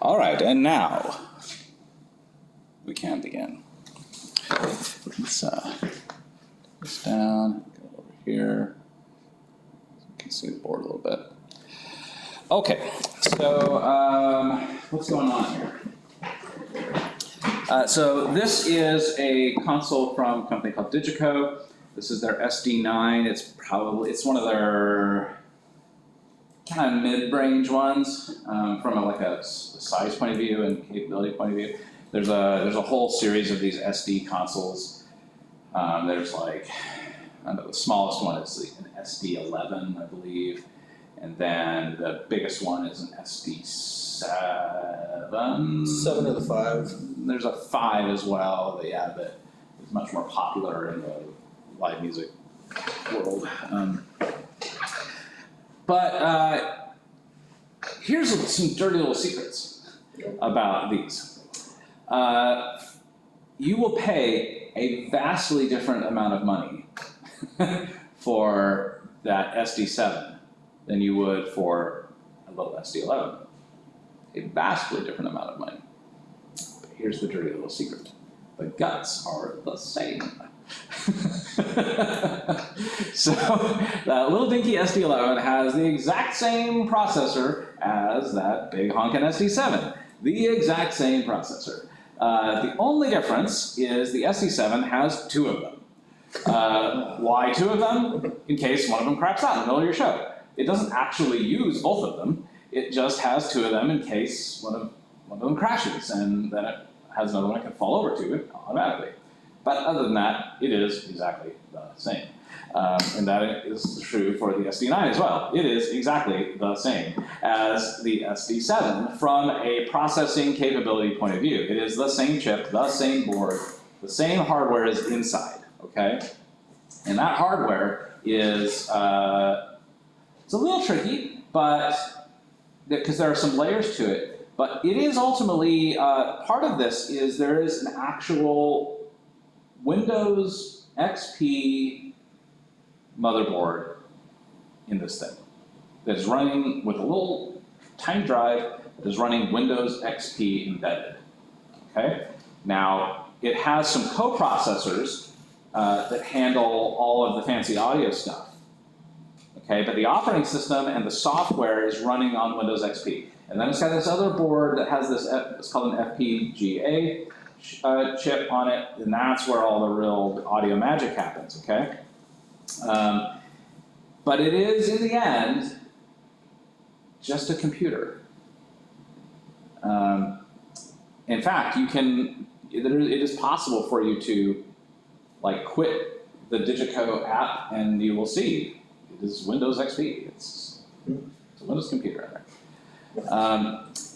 All right, and now we can begin. Let's this down, go over here. You can see the board a little bit. Okay, so what's going on here? So this is a console from a company called Digico. This is their SD9. It's one of their kind of mid-range ones from a size point of view and capability point of view. There's a whole series of these SD consoles. There's like, I don't know, the smallest one is an SD11, I believe, and then the biggest one is an SD7. 7 of the 5. There's a 5 as well. That is much more popular in the live music world. But here's some dirty little secrets about these. You will pay a vastly different amount of money for that SD7 than you would for a little SD11. A vastly different amount of money. But here's the dirty little secret. The guts are the same. So that little dinky SD11 has the exact same processor as that big honkin' SD7. The exact same processor. The only difference is the SD7 has 2 of them. Why 2 of them? In case one of them craps out in the middle of your show. It doesn't actually use both of them. It just has 2 of them in case one of them crashes, and then it has another one it can fall over to it automatically. But other than that, it is exactly the same. And that is true for the SD9 as well. It is exactly the same as the SD7 from a processing capability point of view. It is the same chip, the same board, the same hardware is inside, okay? And that hardware is, it's a little tricky, but, because there are some layers to it, but it is ultimately, part of this is there is an actual Windows XP motherboard in this thing that is running with a little tiny drive that is running Windows XP embedded. Okay? Now, it has some coprocessors that handle all of the fancy audio stuff. Okay? But the operating system and the software is running on Windows XP. And then it's got this other board that has this, it's called an FPGA chip on it, and that's where all the real audio magic happens, okay? But it is, in the end, just a computer. In fact, it is possible for you to quit the Digico app and you will see it is Windows XP. It's a Windows computer in there.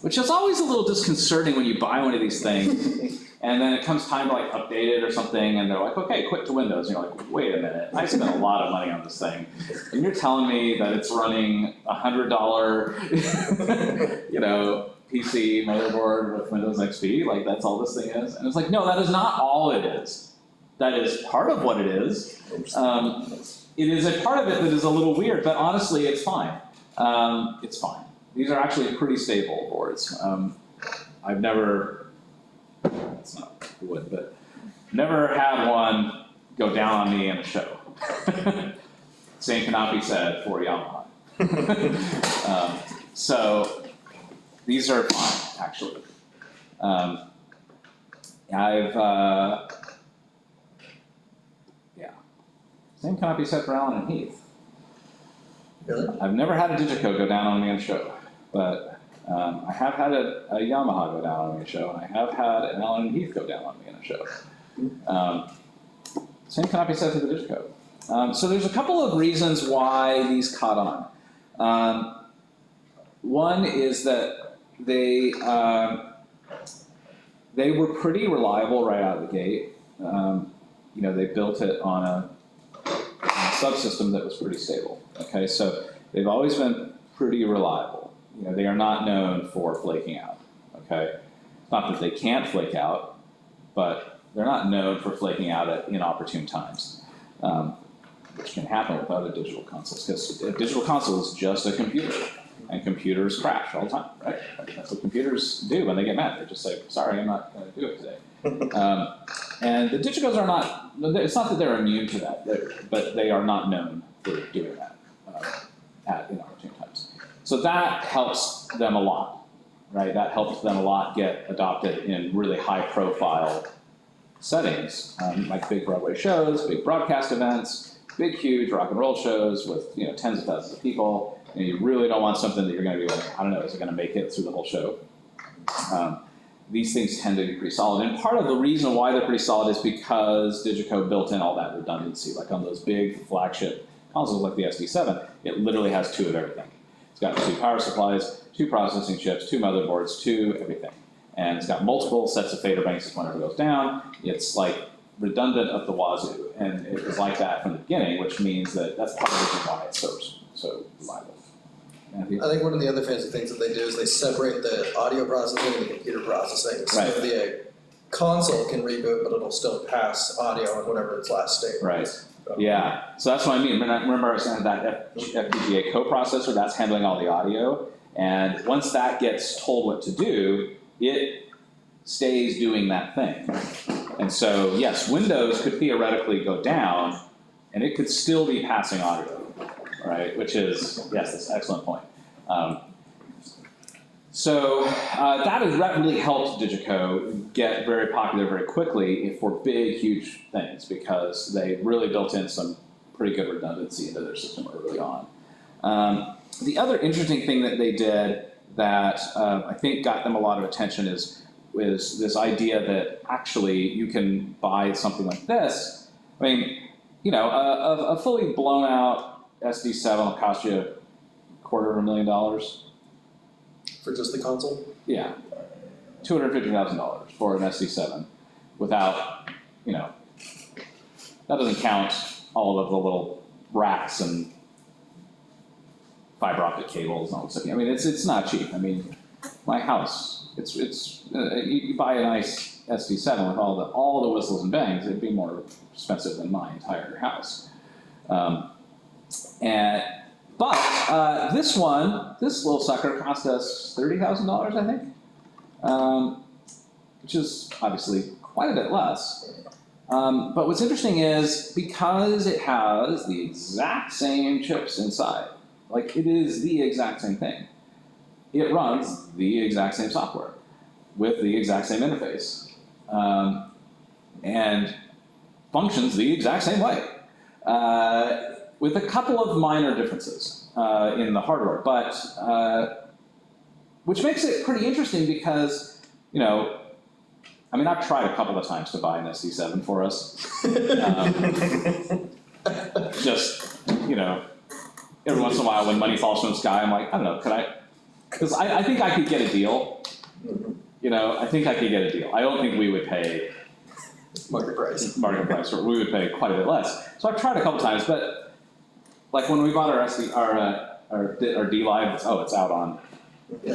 Which is always a little disconcerting when you buy one of these things and then it comes time to update it or something and they're like, okay, quit to Windows. And you're like, wait a minute, I spent a lot of money on this thing. And you're telling me that it's running $100, PC motherboard with Windows XP, that's all this thing is? And it's like, no, that is not all it is. That is part of what it is. It is a part of it that is a little weird, but honestly, it's fine. It's fine. These are actually pretty stable boards. I've never, that's not wood, but never had one go down on me in a show. Same cannot be said for Yamaha. So these are fine, actually. Same cannot be said for Allen and Heath. Really? I've never had a Digico go down on me in a show, but I have had a Yamaha go down on me in a show, and I have had an Allen and Heath go down on me in a show. Same cannot be said for the Digico. So there's a couple of reasons why these caught on. One is that they were pretty reliable right out of the gate. They built it on a subsystem that was pretty stable. Okay, so they've always been pretty reliable. They are not known for flaking out. Okay, it's not that they can't flake out, but they're not known for flaking out at inopportune times, which can happen with other digital consoles, because a digital console is just a computer. and computers crash all the time, right? That's what computers do when they get mad. They just say, sorry, I'm not going to do it today. And the Digicos are not, it's not that they're immune to that, but they are not known for doing that at inopportune times. So that helps them a lot, right? That helps them a lot get adopted in really high profile settings, like big Broadway shows, big broadcast events, big, huge rock and roll shows with tens of thousands of people, and you really don't want something that you're going to be like, I don't know, is it going to make it through the whole show? These things tend to be pretty solid, and part of the reason why they're pretty solid is because Digico built in all that redundancy. Like on those big flagship consoles like the SD7, it literally has 2 of everything. It's got 2 power supplies, 2 processing chips, 2 motherboards, 2 everything. And it's got multiple sets of fader banks whenever it goes down. It's like redundant up the wazoo, and it was like that from the beginning, which means that that's part of the reason why it's so reliable. Matthew? I think one of the other fancy things that they do is they separate the audio processing and the computer processing. So Right. the console can reboot, but it'll still pass audio on whatever its last state Right. was. So, Yeah, so that's what I mean. Remember I was saying that FPGA coprocessor, that's handling all the audio, and once that gets told what to do, it stays doing that thing. And so, yes, Windows could theoretically go down, and it could still be passing audio, right? Which is, yes, that's an excellent point. That has really helped Digico get very popular very quickly for big, huge things, because they really built in some pretty good redundancy into their system early on. The other interesting thing that they did that I think got them a lot of attention is this idea that actually you can buy something like this. I mean, a fully blown out SD7 will cost you $250,000. For just the console? Yeah, $250,000 for an SD7 without, that doesn't count all of the little racks and fiber optic cables and all this stuff. I mean, it's not cheap. I mean, my house, you buy a nice SD7 with all the whistles and bangs, it'd be more expensive than my entire house. But this little sucker cost us $30,000, I think, which is obviously quite a bit less. But what's interesting is because it has the exact same chips inside, like it is the exact same thing, it runs the exact same software with the exact same interface and functions the exact same way. With a couple of minor differences in the hardware, but which makes it pretty interesting because, I mean, I've tried a couple of times to buy an SD7 for us. Just, every once in a while when money falls from the sky, I'm like, I don't know, could I? Because I think I could get a deal. I think I could get a deal. I don't think we would pay Market price. Or we would pay quite a bit less. So I've tried a couple times, but like when we bought our D Live, it's out on. Yeah.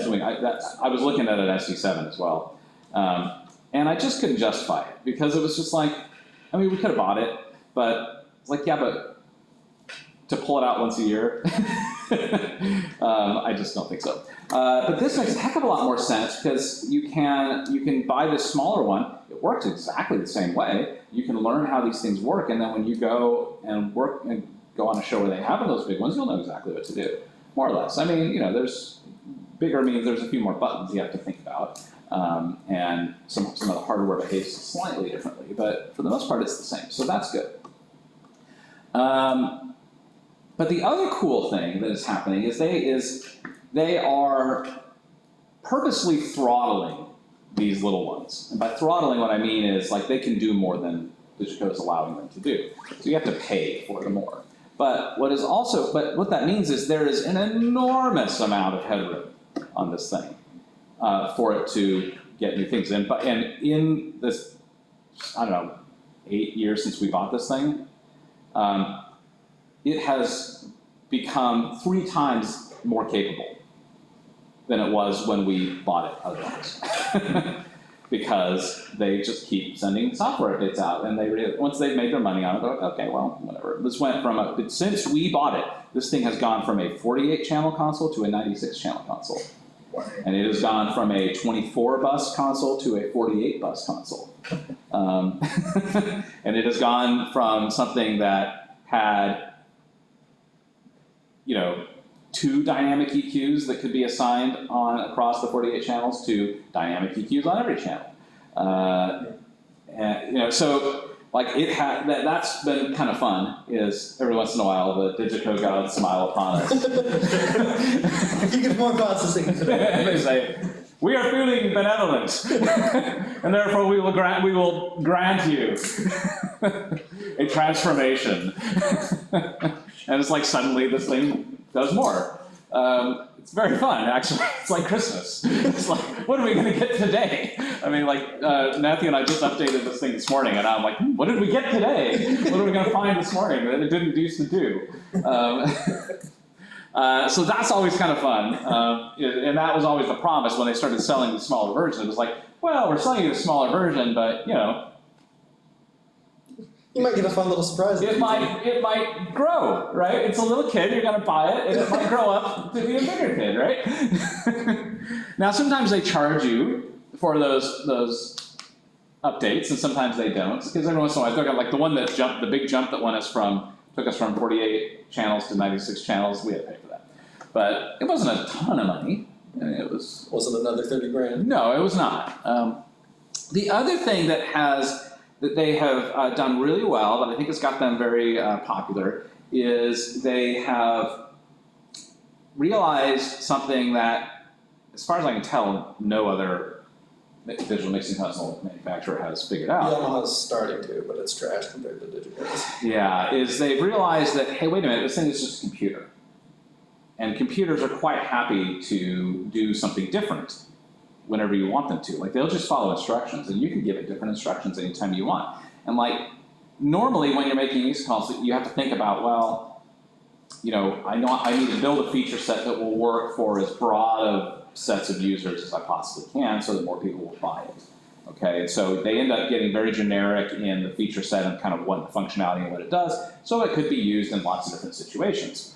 I was looking at an SD7 as well, and I just couldn't justify it because it was just like, I mean, we could have bought it, but it's like, yeah, but to pull it out once a year, I just don't think so. But this makes a heck of a lot more sense because you can buy this smaller one. It works exactly the same way. You can learn how these things work, and then when you go and work and go on a show where they have those big ones, you'll know exactly what to do, more or less. I mean, there's bigger means there's a few more buttons you have to think about, and some of the hardware behaves slightly differently, but for the most part, it's the same. So that's good. But the other cool thing that is happening is they are purposely throttling these little ones. And by throttling, what I mean is like they can do more than Digico is allowing them to do. So you have to pay for the more. But what that means is there is an enormous amount of headroom on this thing for it to get new things in. And in this, I don't know, 8 years since we bought this thing, it has become 3 times more capable than it was when we bought it otherwise. because they just keep sending software updates out, and once they've made their money on it, they're like, okay, well, whatever. This went from since we bought it, this thing has gone from a 48 channel console to a 96 channel console. And it has gone from a 24 bus console to a 48 bus console. And it has gone from something that had, 2 dynamic EQs that could be assigned across the 48 channels to dynamic EQs on every channel. And so like that's been kind of fun. Is every once in a while the Digico gods smile upon us. You get more processing. They say, "We are feeling benevolent, and therefore we will grant you a transformation." And it's like suddenly this thing does more. It's very fun, actually. It's like Christmas. It's like, what are we going to get today? I mean, like, Matthew and I just updated this thing this morning, and I'm like, what did we get today? What are we going to find this morning that it didn't used to do? So that's always kind of fun. And that was always the promise when they started selling the smaller version. It was like, well, we're selling you the smaller version, but, you might get a fun little surprise. It might grow, right? It's a little kid, you're gonna buy it, and it might grow up to be a bigger kid, right? Now sometimes they charge you for those updates, and sometimes they don't, because every once in a while, like the one that jumped, the big jump that took us from 48 channels to 96 channels, we had to pay for that. But it wasn't a ton of money. I mean, Wasn't another 30 grand? No, it was not. The other thing that they have done really well, that I think has got them very popular, is they have realized something that, as far as I can tell, no other digital mixing console manufacturer has figured out. Yamaha's starting to, but it's trash compared to Digico's. Yeah, is they've realized that, hey, wait a minute, this thing is just a computer. And computers are quite happy to do something different whenever you want them to. Like, they'll just follow instructions, and you can give it different instructions anytime you want. And like, normally when you're making these calls, you have to think about, well, I need to build a feature set that will work for as broad of sets of users as I possibly can so that more people will buy it. Okay, and so they end up getting very generic in the feature set and kind of what the functionality and what it does, so it could be used in lots of different situations.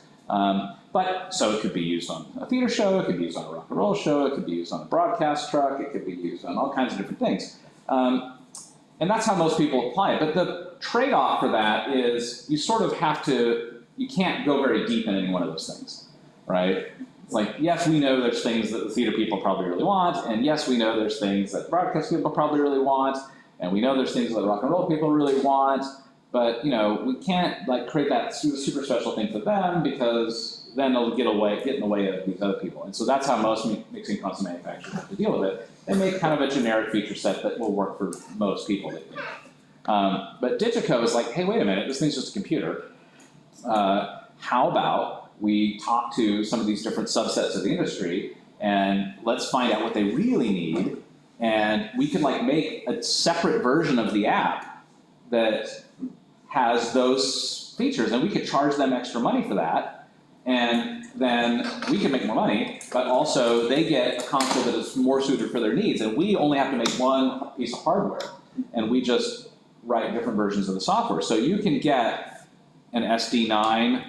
So it could be used on a theater show, it could be used on a rock and roll show, it could be used on a broadcast truck, it could be used on all kinds of different things. And that's how most people apply it. But the trade-off for that is you sort of have to, you can't go very deep in any one of those things, right? It's like, yes, we know there's things that the theater people probably really want, and yes, we know there's things that the broadcast people probably really want, and we know there's things that the rock and roll people really want, but we can't like create that super special thing for them, because then they'll get in the way of these other people. And so that's how most mixing console manufacturers have to deal with it. They make kind of a generic feature set that will work for most people, they think. But Digico is like, hey, wait a minute, this thing's just a computer. How about we talk to some of these different subsets of the industry, and let's find out what they really need, and we can like make a separate version of the app that has those features, and we could charge them extra money for that, and then we can make more money, but also they get a console that is more suited for their needs, and we only have to make one piece of hardware, and we just write different versions of the software. So you can get an SD9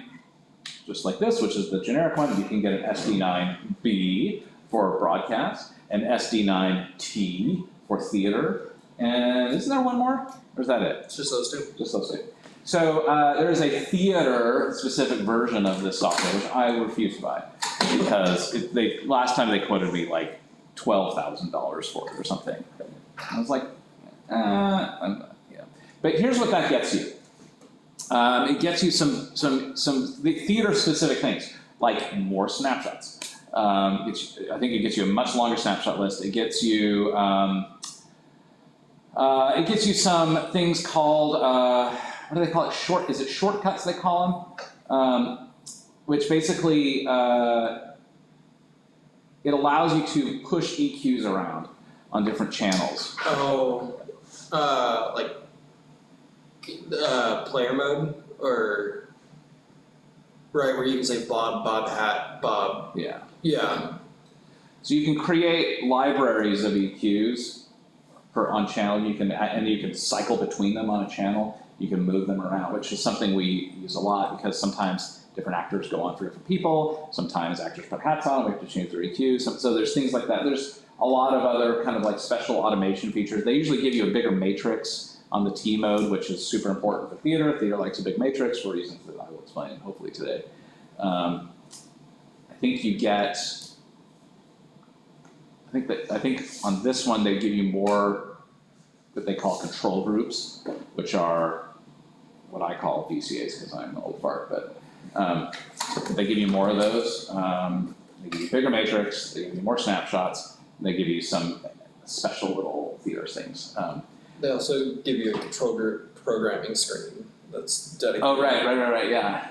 just like this, which is the generic one. You can get an SD9B for broadcast, an SD9T for theater, and isn't there one more? Or is that it? It's just those two. Just those two. So there is a theater-specific version of this software, which I refuse to buy, because last time they quoted me like $12,000 for it or something. I was like, yeah. But here's what that gets you. It gets you some theater-specific things, like more snapshots. I think it gets you a much longer snapshot list. It gets you some things called what do they call it? Is it shortcuts they call them? Which basically it allows you to push EQs around on different channels. Oh, like player mode, or right where you can say Bob, hat, Bob. Yeah. Yeah. So you can create libraries of EQs on channel. You can cycle between them on a channel. You can move them around, which is something we use a lot because sometimes different actors go on for different people. Sometimes actors put hats on, we have to change their EQ. So there's things like that. There's a lot of other kind of like special automation features. They usually give you a bigger matrix on the T mode, which is super important for theater. Theater likes a big matrix for reasons that I will explain hopefully today. I think you get, I think on this one they give you more what they call control groups, which are what I call VCAs because I'm an old fart, but they give you more of those. They give you a bigger matrix, they give you more snapshots, and they give you some special little theater things. They also give you a control group programming screen that's dedicated. Oh, right, yeah.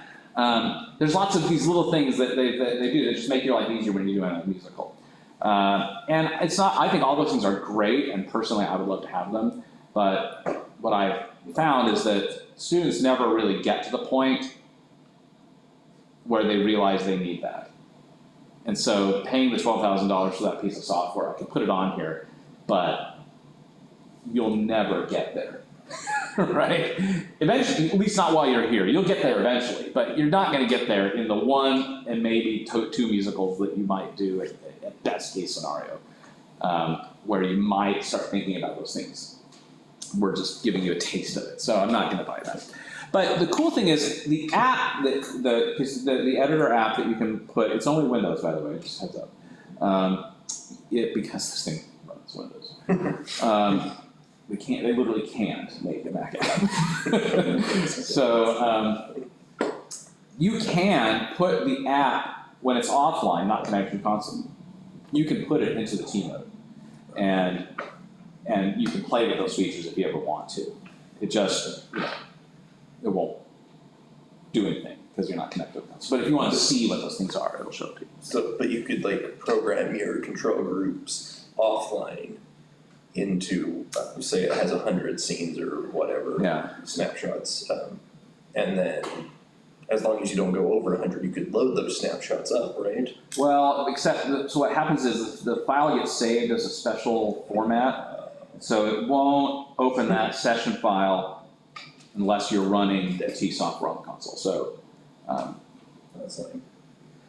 There's lots of these little things that they do that just make your life easier when you're doing a musical. And it's not, I think all those things are great, and personally I would love to have them, but what I've found is that students never really get to the point where they realize they need that. And so paying the $12,000 for that piece of software, I can put it on here, but you'll never get there, right? Eventually, at least not while you're here. You'll get there eventually, but you're not gonna get there in the one and maybe two musicals that you might do at best case scenario, where you might start thinking about those things. We're just giving you a taste of it, so I'm not gonna buy that. But the cool thing is the app, the editor app that you can put, it's only Windows, by the way, just heads up. Because this thing runs Windows. They literally can't make a Mac app. So you can put the app, when it's offline, not connected to the console, you can put it into the T mode. And you can play with those features if you ever want to. It just, it won't do anything because you're not connected to the console. But if you want to see what those things are, it'll show it to you. So, but you could like program your control groups offline into, say it has 100 scenes or whatever, snapshots, and then as long as you don't go over 100, you could load those snapshots up, right? Well, so what happens is the file gets saved as a special format, so it won't open that session file unless you're running the T software on the console. So, That's like,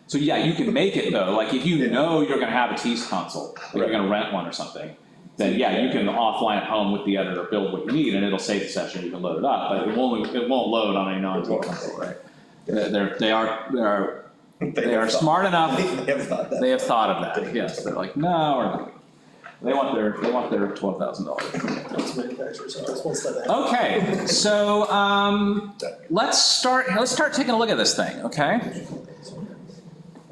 so yeah, you can make it though. Like if you know you're going to have a T console, like you're going to rent one or something, then yeah, you can offline at home with the editor build what you need, and it'll save the session. You can load it up, but it won't load on a non-T console, right? They are smart enough. They have thought of that. Yes, they're like, no, we're not. They want their $12,000. Most manufacturers are just one step ahead. Okay, so let's start taking a look at this thing. Okay.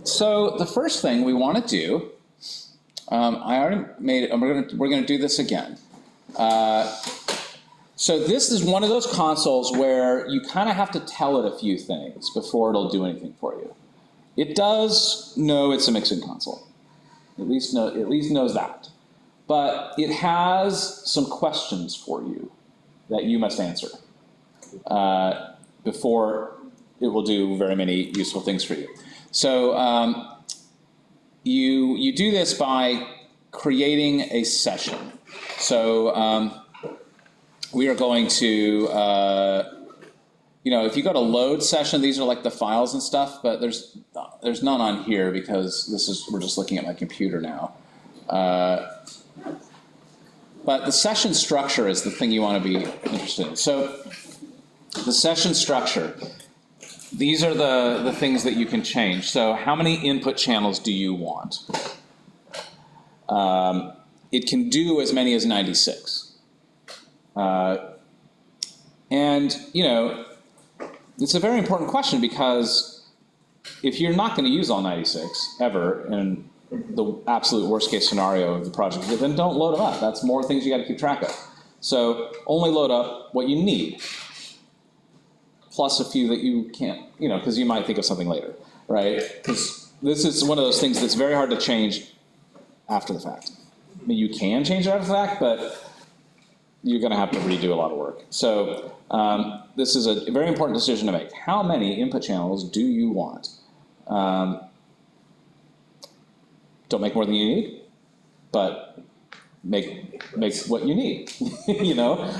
So the first thing we want to do, I already made it. We're gonna do this again. So this is one of those consoles where you kind of have to tell it a few things before it'll do anything for you. It does know it's a mixing console. At least knows that. But it has some questions for you that you must answer before it will do very many useful things for you. So you do this by creating a session. So we are going to, if you go to load session, these are like the files and stuff, but there's none on here because we're just looking at my computer now. But the session structure is the thing you want to be interested in. So the session structure, these are the things that you can change. So how many input channels do you want? It can do as many as 96. And, it's a very important question because if you're not going to use all 96 ever in the absolute worst case scenario of the project, then don't load them up. That's more things you got to keep track of. So only load up what you need, plus a few that you can't, because you might think of something later, right? Because this is one of those things that's very hard to change after the fact. I mean, you can change it after the fact, but you're going to have to redo a lot of work. So this is a very important decision to make. How many input channels do you want? Don't make more than you need, but make what you need, you know?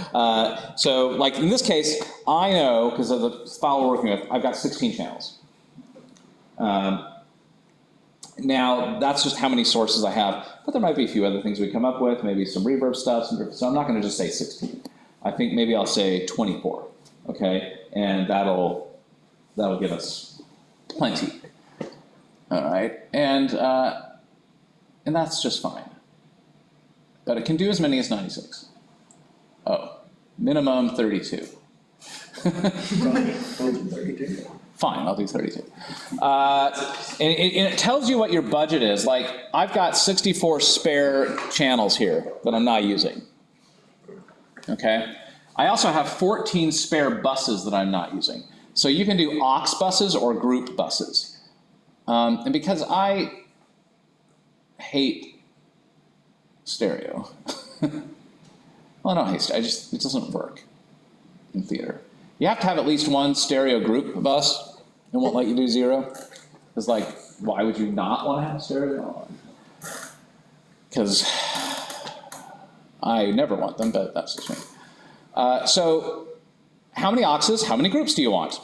So like in this case, I know, because of the file we're working with, I've got 16 channels. Now, that's just how many sources I have, but there might be a few other things we come up with, maybe some reverb stuff, so I'm not gonna just say 16. I think maybe I'll say 24, okay? And that'll give us plenty. All right, and that's just fine. But it can do as many as 96. Oh, minimum 32. Fine, I'll do 32. And it tells you what your budget is. Like, I've got 64 spare channels here that I'm not using. Okay? I also have 14 spare buses that I'm not using. So you can do aux buses or group buses. And because I hate stereo. Well, I don't hate stereo, it doesn't work in theater. You have to have at least one stereo group bus. It won't let you do zero. It's like, why would you not want to have stereo? Because I never want them, but that's the thing. So, how many auxes, how many groups do you want?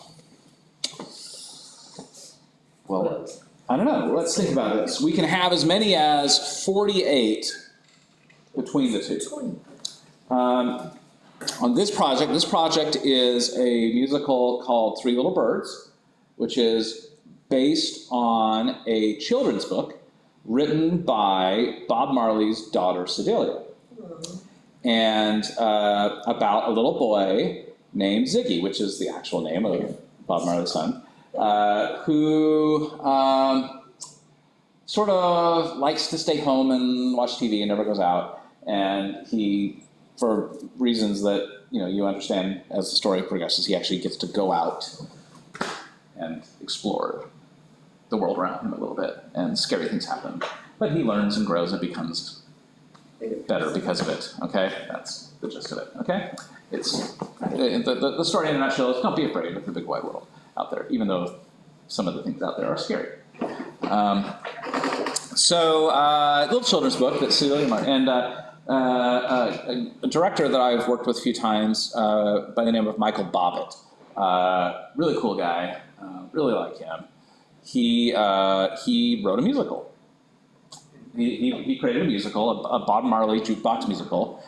Well, I don't know, let's think about this. We can have as many as 48 between the two. On this project is a musical called Three Little Birds, which is based on a children's book written by Bob Marley's daughter, Sedalia. And about a little boy named Ziggy, which is the actual name of Bob Marley's son, who sort of likes to stay home and watch TV and never goes out. And he, for reasons that you understand as the story progresses, he actually gets to go out and explore the world around him a little bit, and scary things happen. But he learns and grows and becomes better because of it, okay? That's the gist of it, okay? It's, the story in a nutshell is don't be afraid of the big wide world out there, even though some of the things out there are scary. Little children's book that Celia Martin, and a director that I've worked with a few times by the name of Michael Bobbitt. Really cool guy, really like him. He wrote a musical. He created a musical, a Bob Marley Jukebox musical,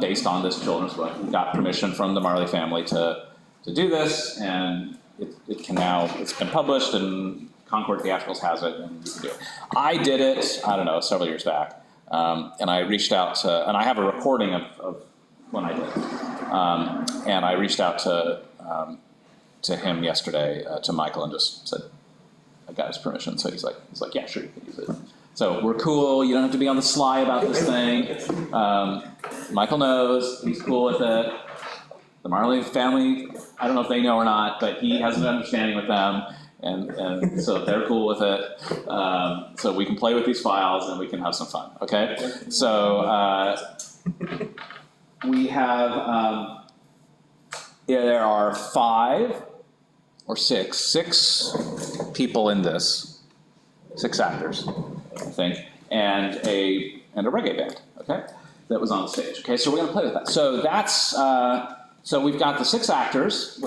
based on this children's book. He got permission from the Marley family to do this, and it's been published, and Concord Theatricals has it, and you can do it. I did it, I don't know, several years back, and I reached out to, and I have a recording of when I did it, and I reached out to him yesterday, to Michael, and just said, I got his permission, so he's like, yeah, sure, you can use it. So we're cool, you don't have to be on the sly about this thing. Michael knows, he's cool with it. The Marley family, I don't know if they know or not, but he has an understanding with them, and so they're cool with it. So we can play with these files and we can have some fun, okay? So we have, there are 5 or 6 people in this, 6 actors, I think, and a reggae band, okay, that was on the stage. Okay, so we're going to play with that. So that's so we've got the 6 actors,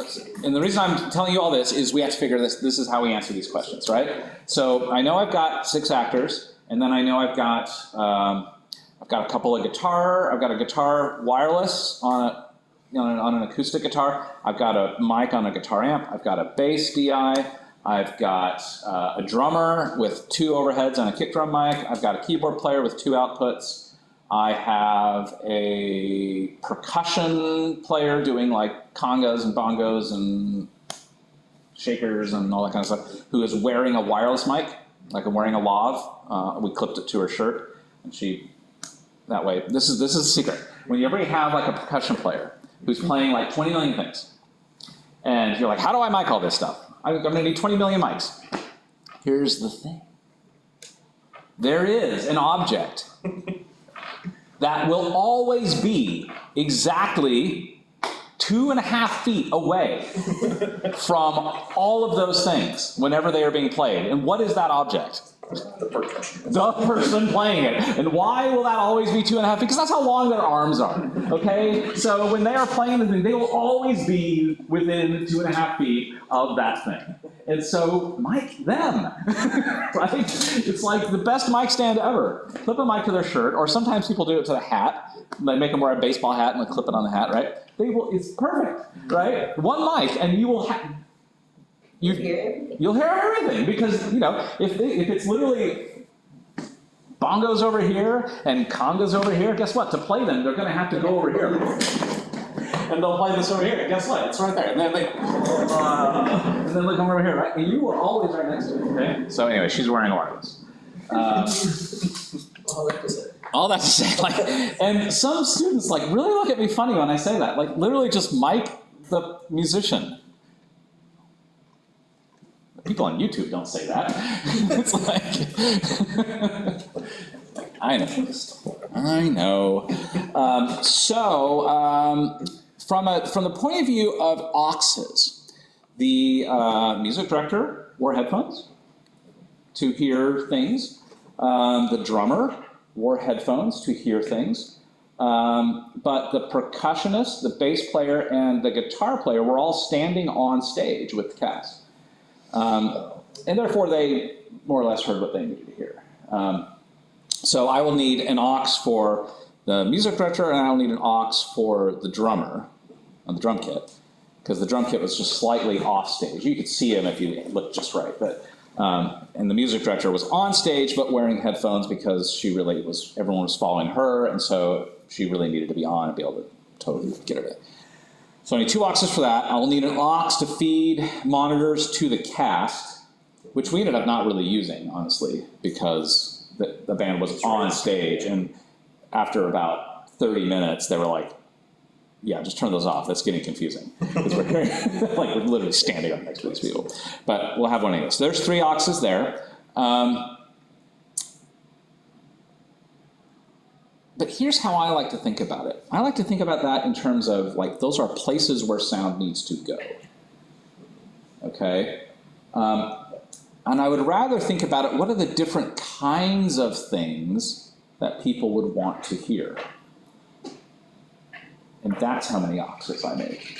and the reason I'm telling you all this is we have to figure this. This is how we answer these questions, right? So I know I've got 6 actors, and then I know I've got a couple of guitar. I've got a guitar wireless on an acoustic guitar. I've got a mic on a guitar amp. I've got a bass DI. I've got a drummer with 2 overheads and a kick drum mic. I've got a keyboard player with 2 outputs. I have a percussion player doing like congas and bongos and shakers and all that kind of stuff, who is wearing a wireless mic, like I'm wearing a lav. We clipped it to her shirt, and that way, this is the secret. When you ever have like a percussion player who's playing like 20 million things, and you're like, how do I mic all this stuff? I'm gonna need 20 million mics. Here's the thing. There is an object that will always be exactly 2.5 feet away from all of those things whenever they are being played. And what is that object? The percussion. The person playing it. And why will that always be 2.5 feet? Because that's how long their arms are, okay? So when they are playing the thing, they will always be within 2.5 feet of that thing. And so mic them, right? It's like the best mic stand ever. Clip a mic to their shirt, or sometimes people do it to the hat. They make them wear a baseball hat and they clip it on the hat, right? It's perfect, right? One mic, and you will have, you'll hear everything, because, you know, if it's literally bongos over here and congas over here, guess what? To play them, they're going to have to go over here. And they'll play this over here. And guess what? It's right there. And then they come over here, right? And you are always right next to it, okay? So anyway, she's wearing wireless. All that to say, like, and some students, like, really look at me funny when I say that. Like, literally just mic the musician. People on YouTube don't say that. It's like, I know. From the point of view of auxes, the music director wore headphones to hear things. The drummer wore headphones to hear things. But the percussionist, the bass player, and the guitar player were all standing on stage with the cast. And therefore, they more or less heard what they needed to hear. So I will need an aux for the music director, and I will need an aux for the drummer on the drum kit, because the drum kit was just slightly off stage. You could see him if you looked just right. But and the music director was on stage but wearing headphones because everyone was following her, and so she really needed to be on and be able to totally get it. So I need 2 auxes for that. I will need an aux to feed monitors to the cast, which we ended up not really using, honestly, because the band was on stage, and after about 30 minutes, they were like, yeah, just turn those off. That's getting confusing. Because we're literally standing up next to these people. But we'll have one of those. So there's 3 auxes there. But here's how I like to think about it. I like to think about that in terms of, like, those are places where sound needs to go. Okay? And I would rather think about it, what are the different kinds of things that people would want to hear? And that's how many auxes I make.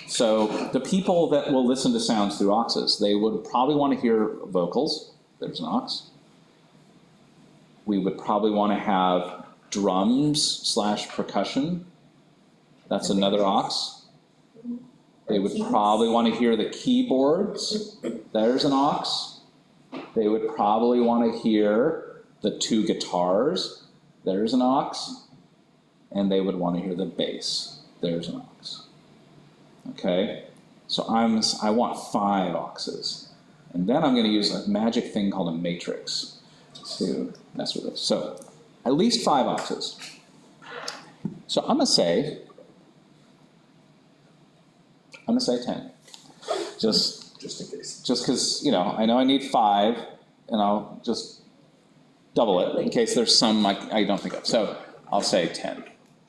So the people that will listen to sounds through auxes, they would probably want to hear vocals. There's an aux. We would probably want to have drums/percussion. That's another aux. They would probably want to hear the keyboards. There's an aux. They would probably want to hear the 2 guitars. There's an aux. And they would want to hear the bass. There's an aux. Okay? So I want 5 auxes. And then I'm going to use a magic thing called a matrix to mess with this. So at least 5 auxes. So I'm going to say 10. Just in case. Just because, you know, I know I need 5, and I'll just double it in case there's some I don't think of. So I'll say 10.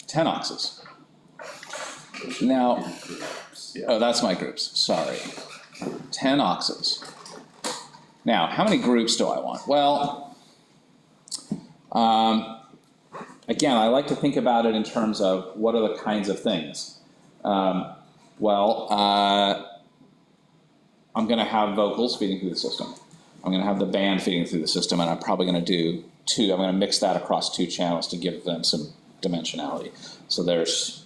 10 auxes. Now, oh, that's my groups. Sorry. 10 auxes. Now, how many groups do I want? Well, again, I like to think about it in terms of what are the kinds of things. I'm going to have vocals feeding through the system. I'm going to have the band feeding through the system, and I'm probably going to do 2. I'm going to mix that across 2 channels to give them some dimensionality. So there's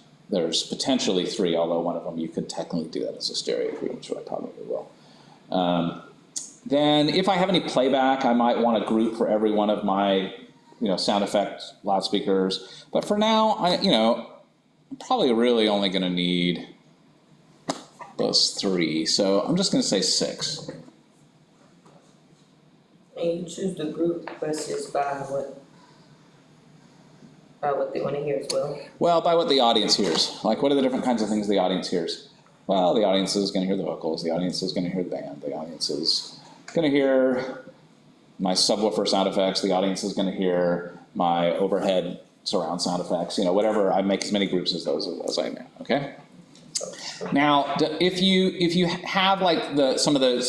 potentially 3, although one of them you could technically do that as a stereo feed, which I probably will. Then if I have any playback, I might want a group for every one of my, sound effect loudspeakers. But for now, I'm probably really only going to need those 3. So I'm just going to say 6. And you choose the group versus by what they want to hear as well? Well, by what the audience hears. Like, what are the different kinds of things the audience hears? Well, the audience is going to hear the vocals. The audience is going to hear the band. The audience is going to hear my subwoofer sound effects. The audience is going to hear my overhead surround sound effects. Whatever. I make as many groups as those as I may. Okay. Now, if you have like some of the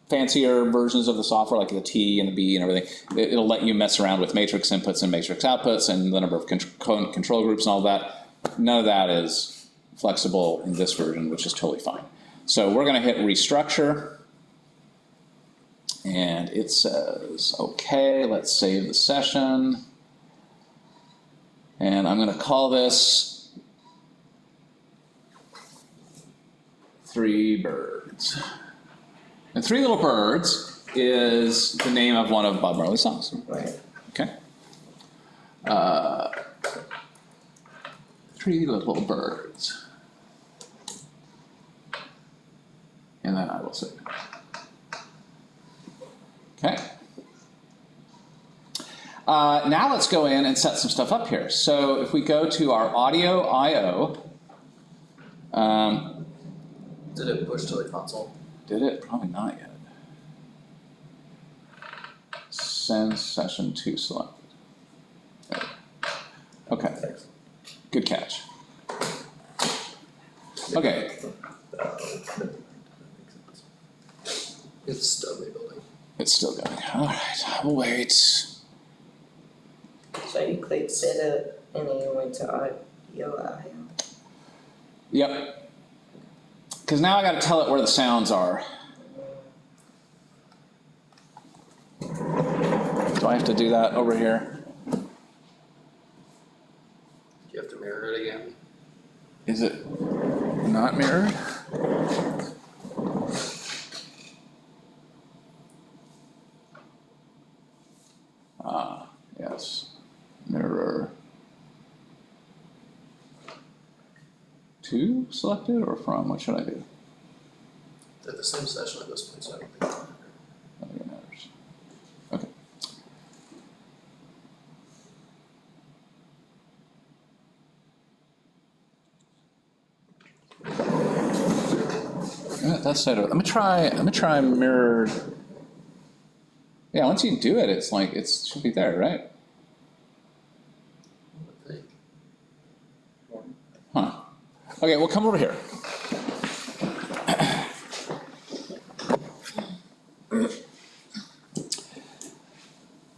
fancier versions of the software, like the T and the B and everything, it'll let you mess around with matrix inputs and matrix outputs and the number of control groups and all that. None of that is flexible in this version, which is totally fine. So we're going to hit restructure, and it says, okay, let's save the session. And I'm going to call this 3 Birds. And 3 Little Birds is the name of one of Bob Marley's songs. Right. Okay. 3 Little Birds. And then I will save it. Okay. Now let's go in and set some stuff up here. So if we go to our audio I/O, Did it push to the console? did it? Probably not yet. Send session to selected. Okay. Good catch. Okay. It's still rebuilding. It's still going. All right. I'll wait. So you click setup and then you went to audio I/O. Yep. Because now I got to tell it where the sounds are. Do I have to do that over here? Do you have to mirror it again? Is it not mirrored? Yes. Mirror. To selected or from? What should I do? They're the same session at this point, so I don't think I don't think it matters. Okay. Yeah, that's set up. Let me try mirrored. Yeah, once you do it, it's like it should be there, right? I think. Huh. Okay, well, come over here.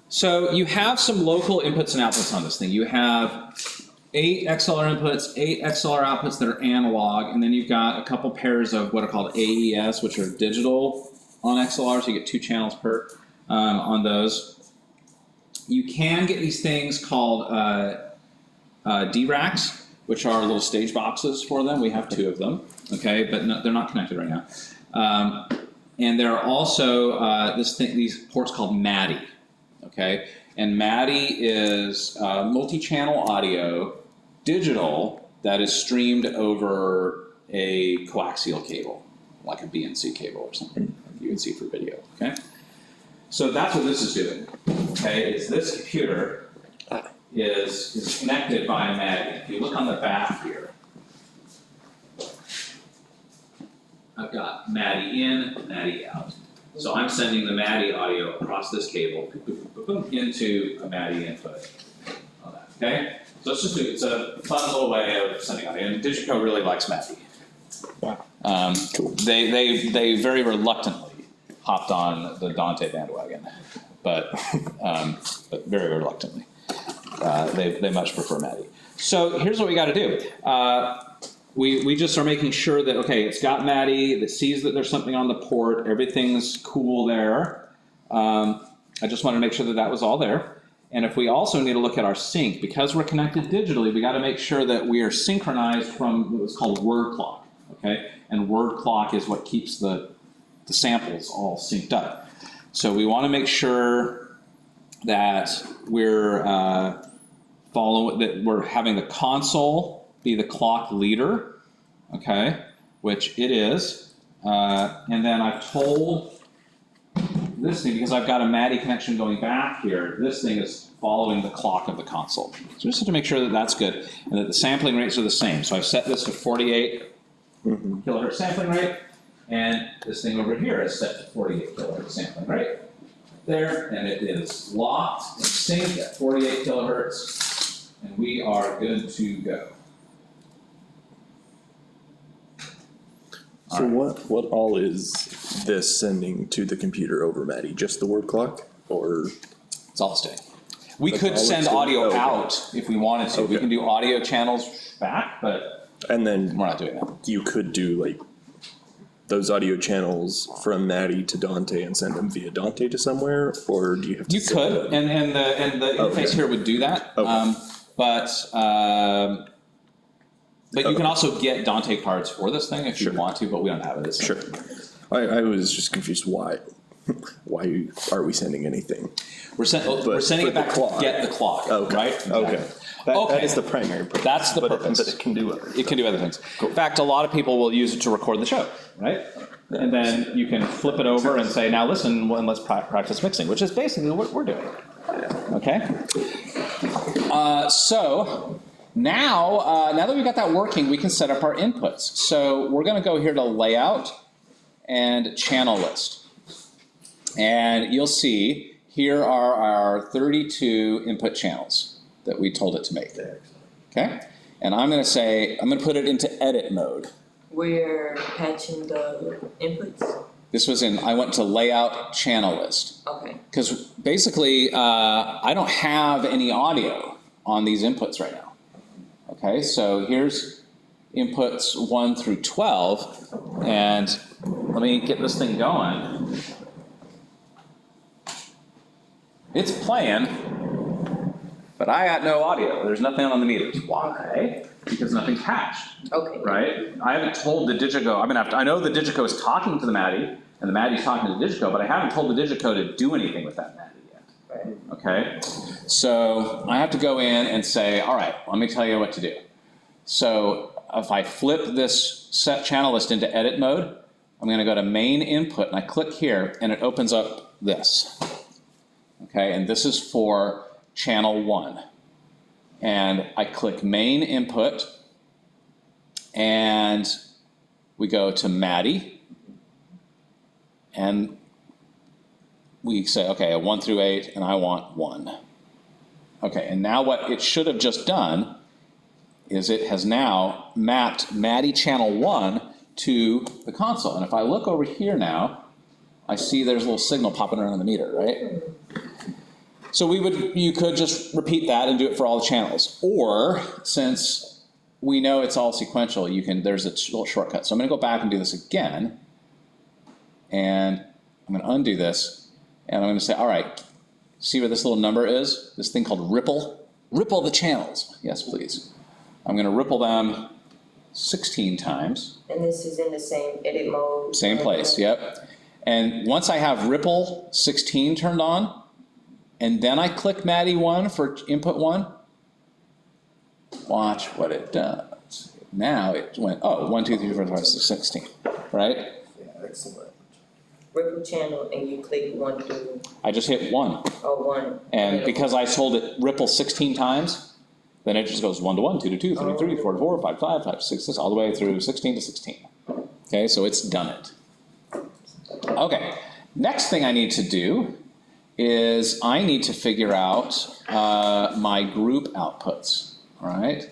So you have some local inputs and outputs on this thing. You have 8 XLR inputs, 8 XLR outputs that are analog, and then you've got a couple pairs of what are called AES, which are digital on XLR, so you get 2 channels per on those. You can get these things called DRACs, which are little stage boxes for them. We have 2 of them, okay, but no, they're not connected right now. And there are also these ports called MADI, okay? And MADI is multi-channel audio, digital, that is streamed over a coaxial cable, like a BNC cable or something you can see for video, okay? So that's what this is doing, okay? Is this computer is connected by a MADI. If you look on the back here, I've got MADI in, MADI out. So I'm sending the MADI audio across this cable into a MADI input on that, okay? So it's a fun little way of sending audio, and Digico really likes MADI. Wow. Cool. They very reluctantly hopped on the Dante bandwagon, but very reluctantly. They much prefer MADI. So here's what we got to do. We just are making sure that, okay, it's got MADI, that sees that there's something on the port, everything's cool there. I just wanted to make sure that that was all there. And if we also need to look at our sync, because we're connected digitally, we got to make sure that we are synchronized from what's called word clock, okay? And word clock is what keeps the samples all synced up. So we want to make sure that we're that we're having the console be the clock leader, okay, which it is. And then I've told this thing, because I've got a MADI connection going back here, this thing is following the clock of the console. So just have to make sure that that's good and that the sampling rates are the same. So I've set this to 48 kilohertz sampling rate, and this thing over here is set to 48 kilohertz sampling rate. There, and it is locked and synced at 48 kilohertz, and we are good to go. So what all is this sending to the computer over Maddie, just the word clock, or? It's all staying. We That's could all send it's doing? audio Okay. out if we wanted to. We Okay. can do audio channels back, but And then we're not doing that. you could do like those audio channels from Maddie to Dante and send them via Dante to somewhere, or do you have to? You set could, it up? and the Okay. interface here would do that. Okay. But you can also get Dante cards for this thing if you Sure. want to, but we don't have it. It's Sure. I was just confused why. Why are we sending anything? We're sending for it back the clock. to get the clock, Okay. right? Okay. That Okay. is the primary purpose. That's the purpose. But it can do other. It can do other things. In fact, a lot of people will use it to record the show, right? And then you can flip it over and say, now listen, and let's practice mixing, which is basically what we're doing. Okay? So now that we've got that working, we can set up our inputs. So we're going to go here to Layout and Channel List. And you'll see here are our 32 input channels that we told it to make. Okay? And I'm going to put it into edit mode. We're patching the inputs? This was I went to Layout Channel List. Okay. Because basically, I don't have any audio on these inputs right now. Okay, so here's inputs 1 through 12, and let me get this thing going. It's playing, but I got no audio. There's nothing on the meters. Why? Because nothing's patched, Okay. right? I haven't told the Digico, I know the Digico is talking to the Maddie, and the Maddie's talking to the Digico, but I haven't told the Digico to do anything with that Maddie yet. Right. Okay? So I have to go in and say, all right, let me tell you what to do. So if I flip this set channel list into edit mode, I'm going to go to main input, and I click here, and it opens up this. Okay, and this is for channel 1. And I click main input, and we go to Maddie, and we say, okay, 1 through 8, and I want 1. Okay, and now what it should have just done is it has now mapped Maddie channel 1 to the console. And if I look over here now, I see there's a little signal popping around the meter, right? So you could just repeat that and do it for all the channels. Or, since we know it's all sequential, there's a little shortcut. So I'm going to go back and do this again. And I'm going to undo this. And I'm going to say, all right, see where this little number is? This thing called ripple? Ripple the channels. Yes, please. I'm going to ripple them 16 times. And this is in the same edit mode? Same place, yep. And once I have ripple 16 turned on, and then I click Maddie 1 for input 1, watch what it does. Now it went, 1, 2, 3, 4, 5, 6, 16, right? Yeah, excellent. Ripple channel and you click 1 through, I just hit 1. 1. And because I told it ripple 16 times, then it just goes 1 to 1, 2 to 2, 3 to 3, 4 to 4, 5 to 5, 5 to 6, 6, all the way through 16 to 16. Okay, so it's done it. Okay, next thing I need to do is I need to figure out my group outputs, all right?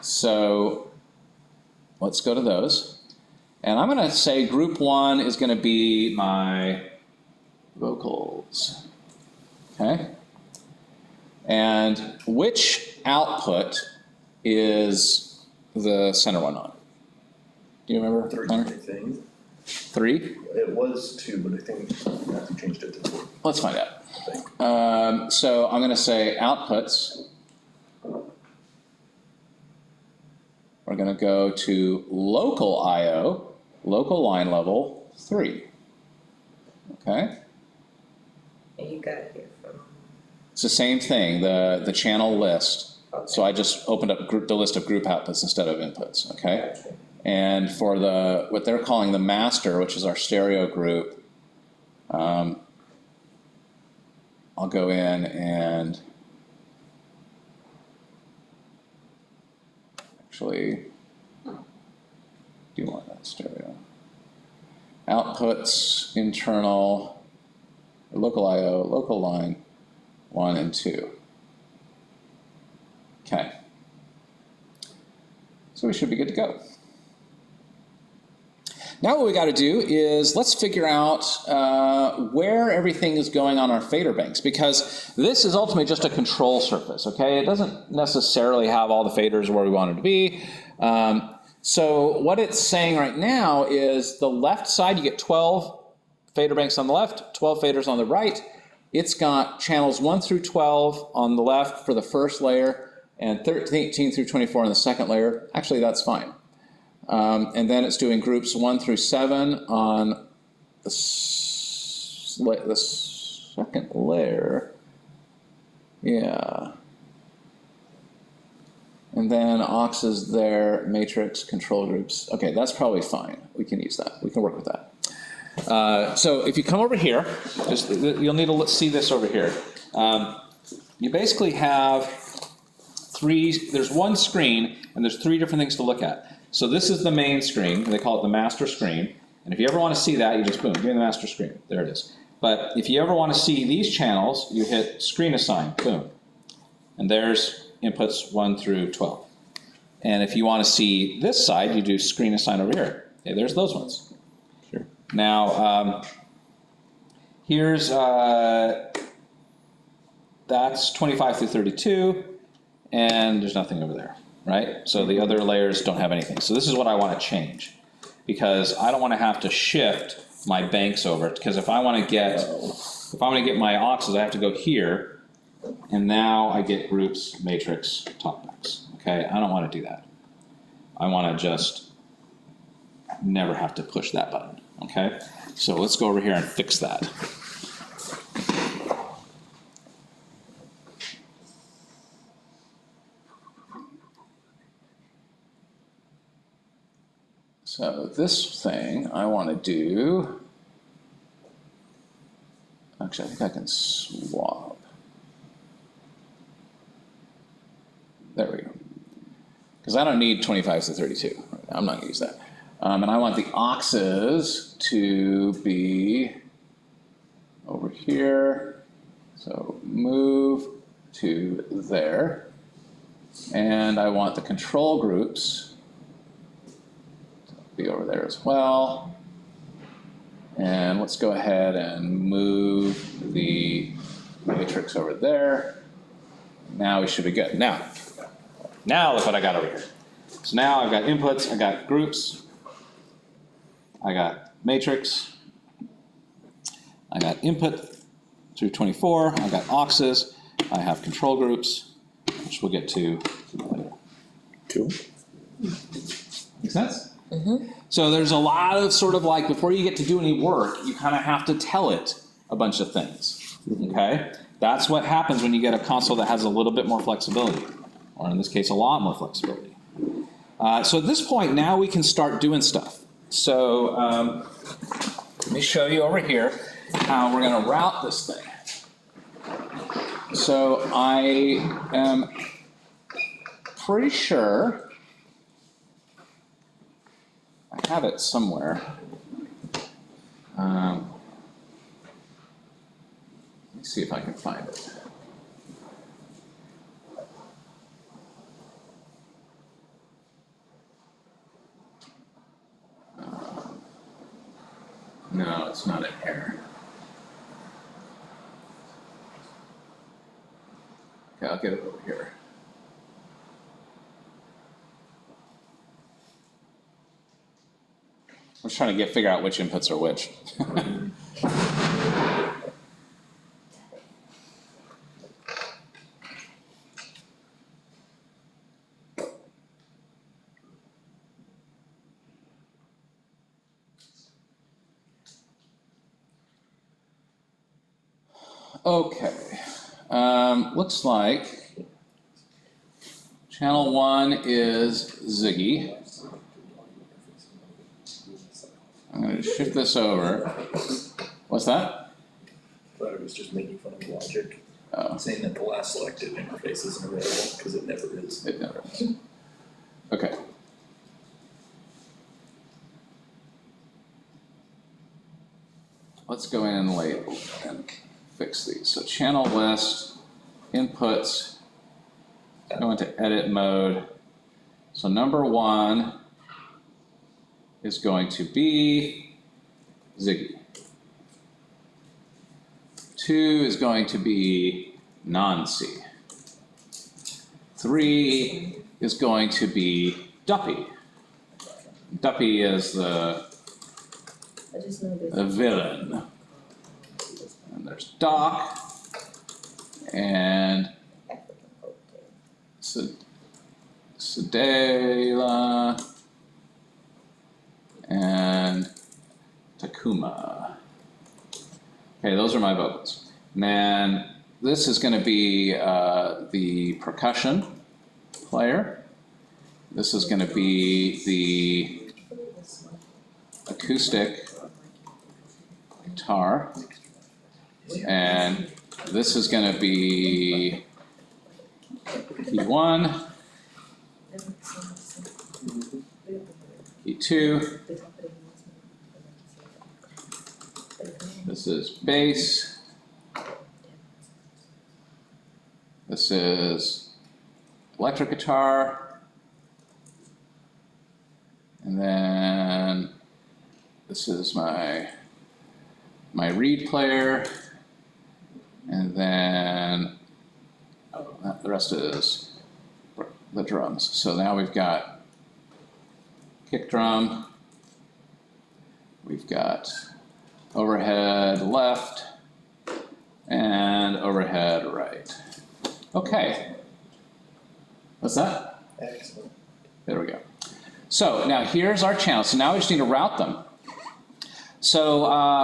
So let's go to those. And I'm going to say group 1 is going to be my vocals, okay? And which output is the center one on? Do you remember? 3, Connor? I think. 3? It was 2, but I think Matthew changed it to 2. Let's find out. I think. So I'm going to say outputs. We're going to go to local I/O, local line level 3. Okay? And you got it here from, It's the same thing, the channel list. okay. So I just opened up the list of group outputs instead of inputs, okay? Gotcha. And for what they're calling the master, which is our stereo group, I'll go in and actually do want that stereo. Outputs, internal, local I/O, local line 1 and 2. Okay. So we should be good to go. Now what we got to do is let's figure out where everything is going on our fader banks, because this is ultimately just a control surface, okay? It doesn't necessarily have all the faders where we want it to be. So what it's saying right now is the left side, you get 12 fader banks on the left, 12 faders on the right. It's got channels 1 through 12 on the left for the first layer, and 18 through 24 on the second layer. Actually, that's fine. And then it's doing groups 1 through 7 on the second layer. Yeah. And then aux is there, matrix, control groups. Okay, that's probably fine. We can use that. We can work with that. So if you come over here, you'll need to see this over here. You basically have there's one screen, and there's 3 different things to look at. So this is the main screen, they call it the master screen. And if you ever want to see that, you just boom, give me the master screen. There it is. But if you ever want to see these channels, you hit screen assign, boom. And there's inputs 1 through 12. And if you want to see this side, you do screen assign over here. Okay, there's those ones. Sure. Now, here's, that's 25 through 32, and there's nothing over there. Right? So the other layers don't have anything. So this is what I want to change, because I don't want to have to shift my banks over, because if I want to get my auxes, I have to go here, and now I get groups, matrix, talkbacks. Okay, I don't want to do that. I want to just never have to push that button. Okay, so let's go over here and fix that. So this thing I want to do, actually I think I can swap. There we go. Because I don't need 25 to 32. I'm not going to use that. And I want the auxes to be over here. So move to there. And I want the control groups be over there as well. And let's go ahead and move the matrix over there. Now we should be good. Now look what I got over here. So now I've got inputs, I got groups, I got matrix, I got input through 24, I got auxes, I have control groups, which we'll get to later. Cool. Make sense? Mm-hmm. So there's a lot of sort of like, before you get to do any work, you kind of have to tell it a bunch of things, okay? That's what happens when you get a console that has a little bit more flexibility, or in this case, a lot more flexibility. So at this point, now we can start doing stuff. So let me show you over here how we're going to route this thing. So I am pretty sure I have it somewhere. Let me see if I can find it. No, it's not in here. Okay, I'll get it over here. I'm just trying to figure out which inputs are which. Okay, looks like channel 1 is Ziggy. I'm going to shift this over. What's that? I thought it was just making fun of logic, saying that the last selected interface isn't available, because it never is. It never is. Okay. Let's go in and label and fix these. So channel list, inputs, go into edit mode. So number 1 is going to be Ziggy. 2 is going to be non-C. 3 is going to be Duppy. Duppy is the villain. And there's Doc and Sedela and Takuma. Okay, those are my vocals. And then this is going to be the percussion player. This is going to be the acoustic guitar. And this is going to be E1, E2. This is bass. This is electric guitar. And then this is my reed player. And then the rest is the drums. So now we've got kick drum. We've got overhead left and overhead right. Okay. What's that? Excellent. There we go. So now here's our channel. So now we just need to route them. So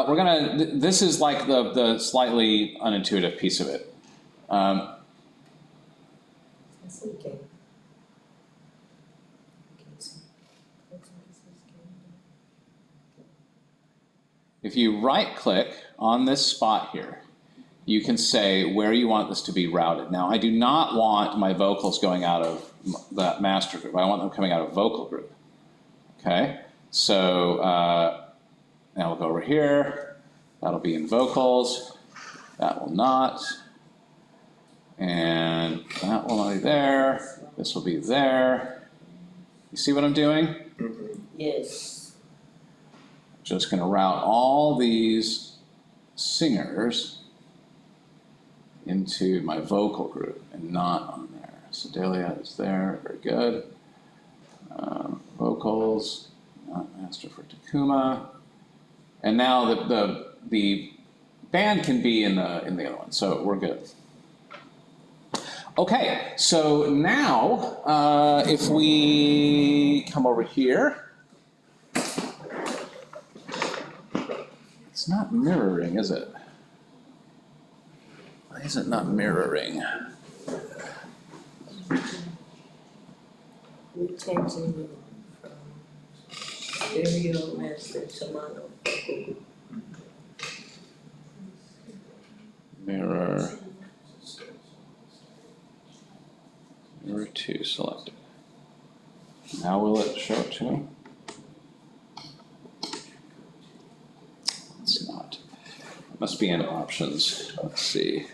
we're gonna, this is like the slightly unintuitive piece of it. If you right click on this spot here, you can say where you want this to be routed. Now I do not want my vocals going out of that master group. I want them coming out of vocal group. Okay, so now we'll go over here. That'll be in vocals. That will not. And that will not be there. This will be there. You see what I'm doing? Yes. Just going to route all these singers into my vocal group and not on there. Sedalia is there, very good. Vocals, not master for Takuma. And now the band can be in the other one, so we're good. Okay, so now if we come over here, it's not mirroring, is it? Why is it not mirroring? We're changing from stereo master to mono. Mirror 2 selected. Now will it show it to me? It's not. It must be in options. Let's see.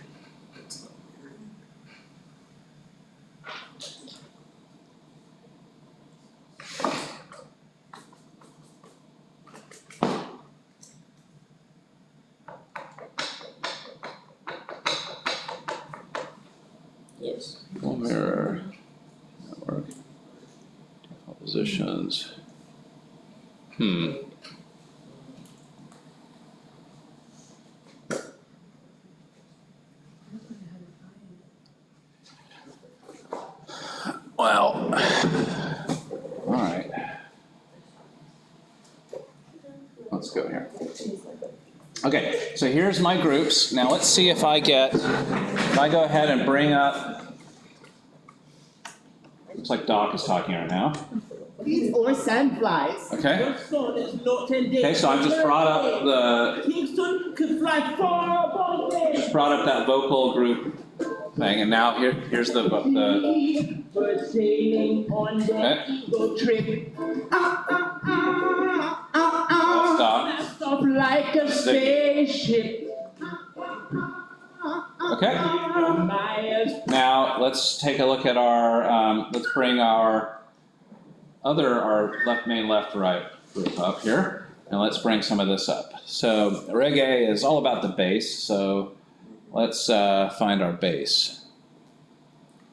Yes. Full mirror, network, default positions. Well, all right. Let's go here. Okay, so here's my groups. Now let's see if I go ahead and bring up, looks like Doc is talking right now. Bees or sandflies. Okay. Okay, So I've just brought up Kingston could fly far above there. just brought up that vocal group thing, and now here's the Bird sailing on that eagle trip. That's Doc. Blast off like a spaceship. Okay. Myers. Now let's take a look at our let's bring our left, main, left, right. group up here, and let's bring some of this up. So reggae is all about the bass, so let's find our bass.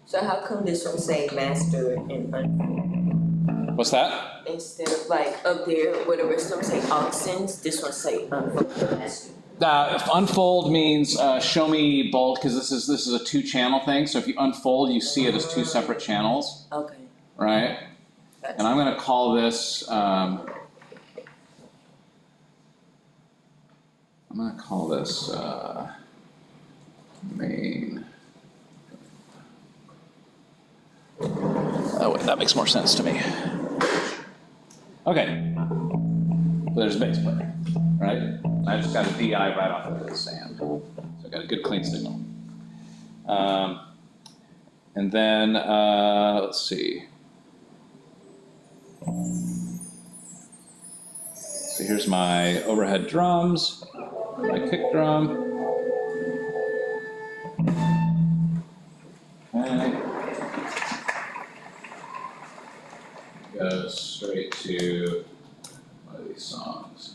So how come this one say master and unfold? What's that? Instead of like up there, where the rest of them say auxins, this one say unfold master. Unfold means show me both, because this is a 2-channel thing. So if you unfold, you see it as 2 separate channels, Okay. right? Gotcha. And I'm going to call this. I'm going to call this main. Oh wait, that makes more sense to me. Okay. So there's a bass player, right? I just got a DI right off of the stand. So I got a good clean signal. And then, let's see. So here's my overhead drums, my kick drum. Okay. Go straight to one of these songs.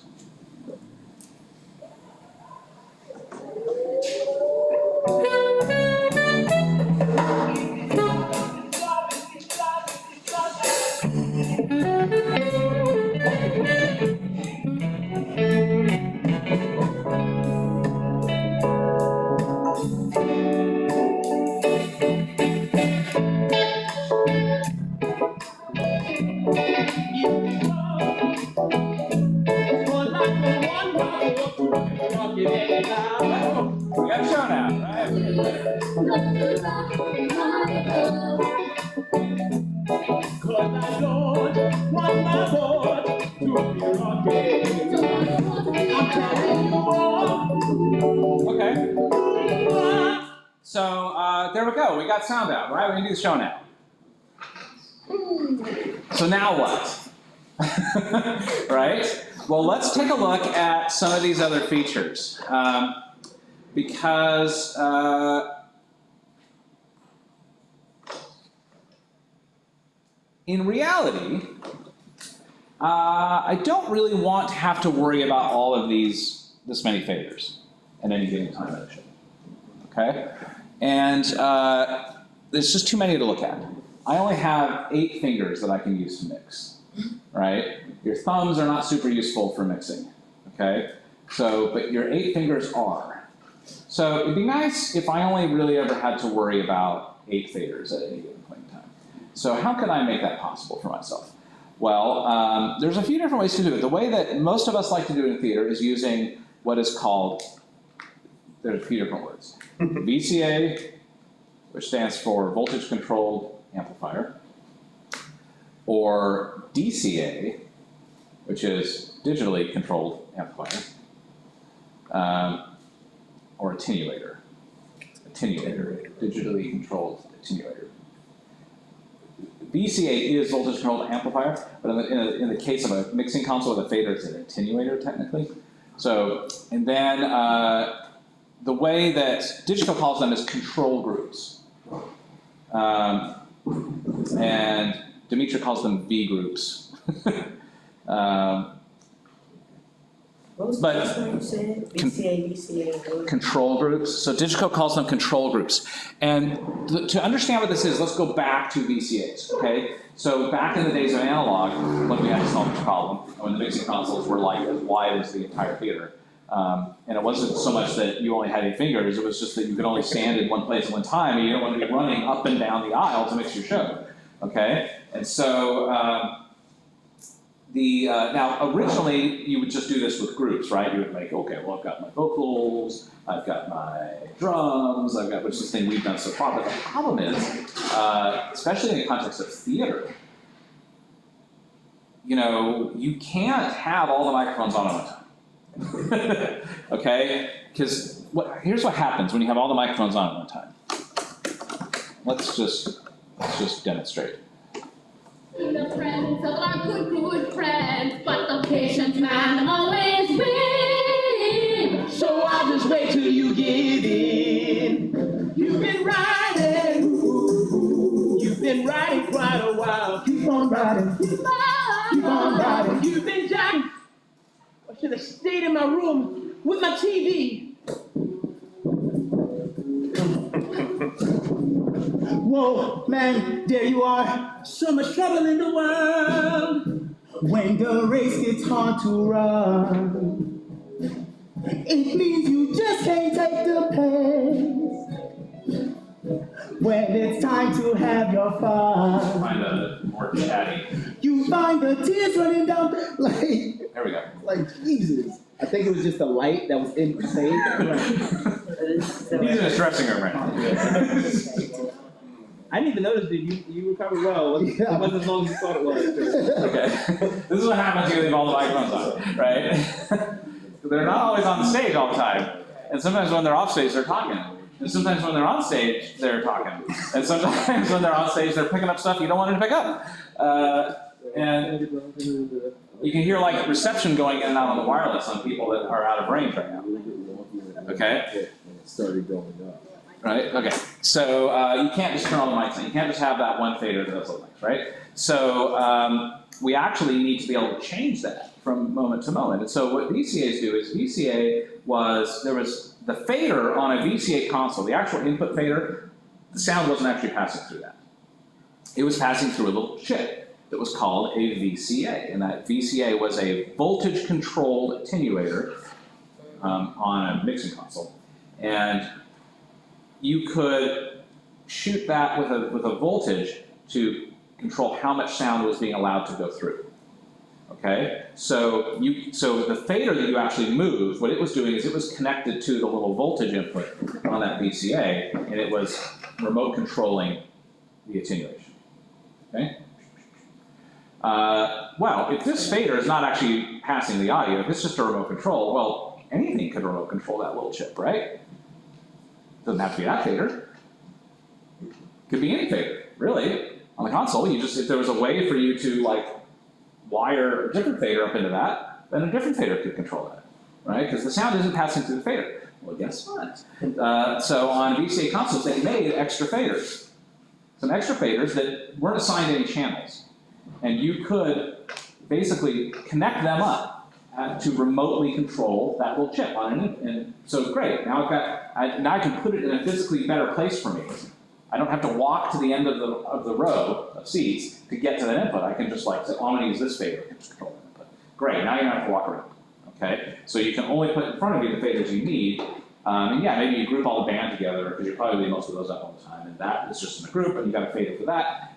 We got a show now, right? Okay. So there we go. We got sound out, right? We can do the show now. So now what? Right? Well, let's take a look at some of these other features. Because in reality, I don't really want to have to worry about all of this many faders at any given time in a show. Okay? And there's just too many to look at. I only have 8 fingers that I can use to mix, right? Your thumbs are not super useful for mixing, okay? So, but your 8 fingers are. So it'd be nice if I only really ever had to worry about 8 faders at any given point in time. So how could I make that possible for myself? Well, there's a few different ways to do it. The way that most of us like to do it in theater is using what is called, there's a few different words. VCA, which stands for voltage controlled amplifier, or DCA, which is digitally controlled amplifier, or attenuator, digitally controlled attenuator. VCA is voltage controlled amplifier, but in the case of a mixing console with a fader, it's an attenuator technically. So, and then the way that Digico calls them is control groups. And Dimitri calls them V groups. What was the first one you said? VCA. Control groups. So Digico calls them control groups. And to understand what this is, let's go back to VCAs, okay? So back in the days of analog, when we had to solve this problem, when the mixing consoles were like as wide as the entire theater, and it wasn't so much that you only had 8 fingers, it was just that you could only stand in one place at one time, and you don't want to be running up and down the aisle to mix your show, okay? And so, now originally you would just do this with groups, right? You would make, okay, well I've got my vocals, I've got my drums, I've got, which is the thing we've done so far, but the problem is, especially in the context of theater, you know, you can't have all the microphones on at one time. Okay? Because here's what happens when you have all the microphones on at one time. Let's just demonstrate. In the presence of our good friends, but the patient man always wins. So I'll just wait till you give in. You've been riding. You've been riding quite a while. Keep on riding. Keep on riding. You've been jacked. I should have stayed in my room with my TV. Whoa, man, there you are. So much trouble in the world. When the race gets hard to run, it means you just can't take the pace. When it's time to have your fun, Find a more chatty. you find the tears running down like, There we go. like Jesus. I think it was just the light that was in the stage. He's in his dressing room right now. I didn't even notice that you recovered well. It wasn't as long as you thought it was. Okay. This is what happens when you leave all the microphones on, right? They're not always on the stage all the time. And sometimes when they're off stage, they're talking. And sometimes when they're on stage, they're talking. And sometimes when they're on stage, they're picking up stuff you don't want them to pick up. And you can hear like reception going in and out on the wireless on people that are out of range right now. Okay? And it started going up. Right, okay. So you can't just turn on the mics on. You can't just have that one fader that does the mics, right? So we actually need to be able to change that from moment to moment. And so what VCAs do is there was the fader on a VCA console, the actual input fader, the sound wasn't actually passing through that. It was passing through a little chip that was called a VCA. And that VCA was a voltage controlled attenuator on a mixing console. And you could shoot that with a voltage to control how much sound was being allowed to go through. Okay, so the fader that you actually moved, what it was doing is it was connected to the little voltage input on that VCA, and it was remote controlling the attenuation. Okay. Well, if this fader is not actually passing the audio, if it's just a remote control, well, anything could remote control that little chip, right? Doesn't have to be that fader. Could be any fader, really. On the console, if there was a way for you to like wire a different fader up into that, then a different fader could control that, right? Because the sound isn't passing through the fader. Well, guess what? So on VCA consoles, they made extra faders. Some extra faders that weren't assigned any channels. And you could basically connect them up to remotely control that little chip on it. And so it's great. Now I can put it in a physically better place for me. I don't have to walk to the end of the row of seats to get to that input. I can just like say, oh, I'm going to use this fader. I can just control that input. Great. Now you don't have to walk around. Okay. So you can only put in front of you the faders you need. And yeah, maybe you group all the band together because you probably leave most of those up all the time. And that is just in a group, and you got a fader for that.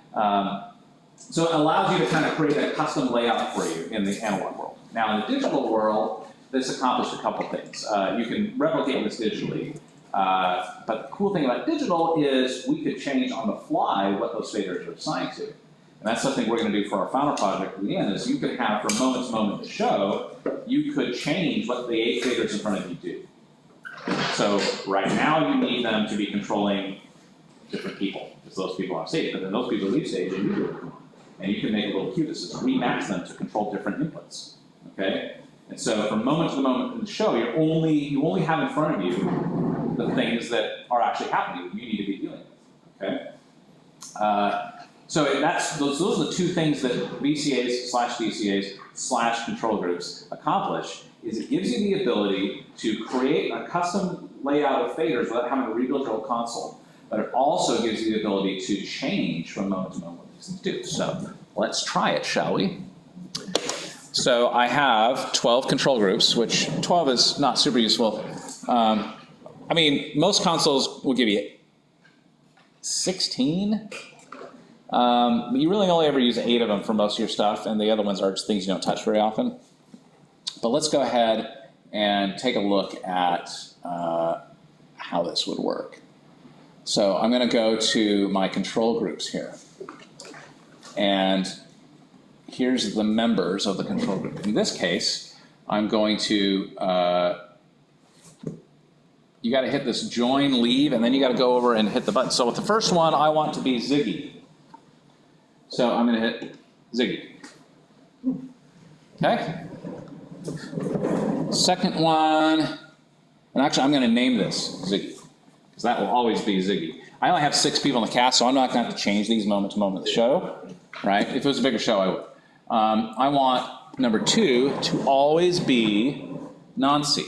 So it allows you to kind of create a custom layout for you in the analog world. Now in the digital world, this accomplished a couple things. You can replicate this digitally. But the cool thing about digital is we could change on the fly what those faders are assigned to. And that's something we're going to do for our final project at the end, is you could have from moment to moment the show, you could change what the 8 faders in front of you do. So right now you need them to be controlling different people, because those people are on stage, but then those people leave stage and you do it. And you can make a little cue that says rematch them to control different inputs. Okay? And so from moment to moment in the show, you only have in front of you the things that are actually happening, you need to be dealing with. Okay? So those are the two things that VCAs/DCAs/ control groups accomplish, is it gives you the ability to create a custom layout of faders without having to rebuild your whole console. But it also gives you the ability to change from moment to moment what these things do. So let's try it, shall we? So I have 12 control groups, which 12 is not super useful. I mean, most consoles will give you 16. But you really only ever use 8 of them for most of your stuff, and the other ones are just things you don't touch very often. But let's go ahead and take a look at how this would work. So I'm going to go to my control groups here. And here's the members of the control group. In this case, I'm going to, you got to hit this join leave, and then you got to go over and hit the button. So with the first one, I want to be Ziggy. So I'm going to hit Ziggy. Okay? Second one, and actually I'm going to name this Ziggy, because that will always be Ziggy. I only have 6 people in the cast, so I'm not going to have to change these moment to moment of the show, right? If it was a bigger show, I would. I want Number 2, to always be non-C.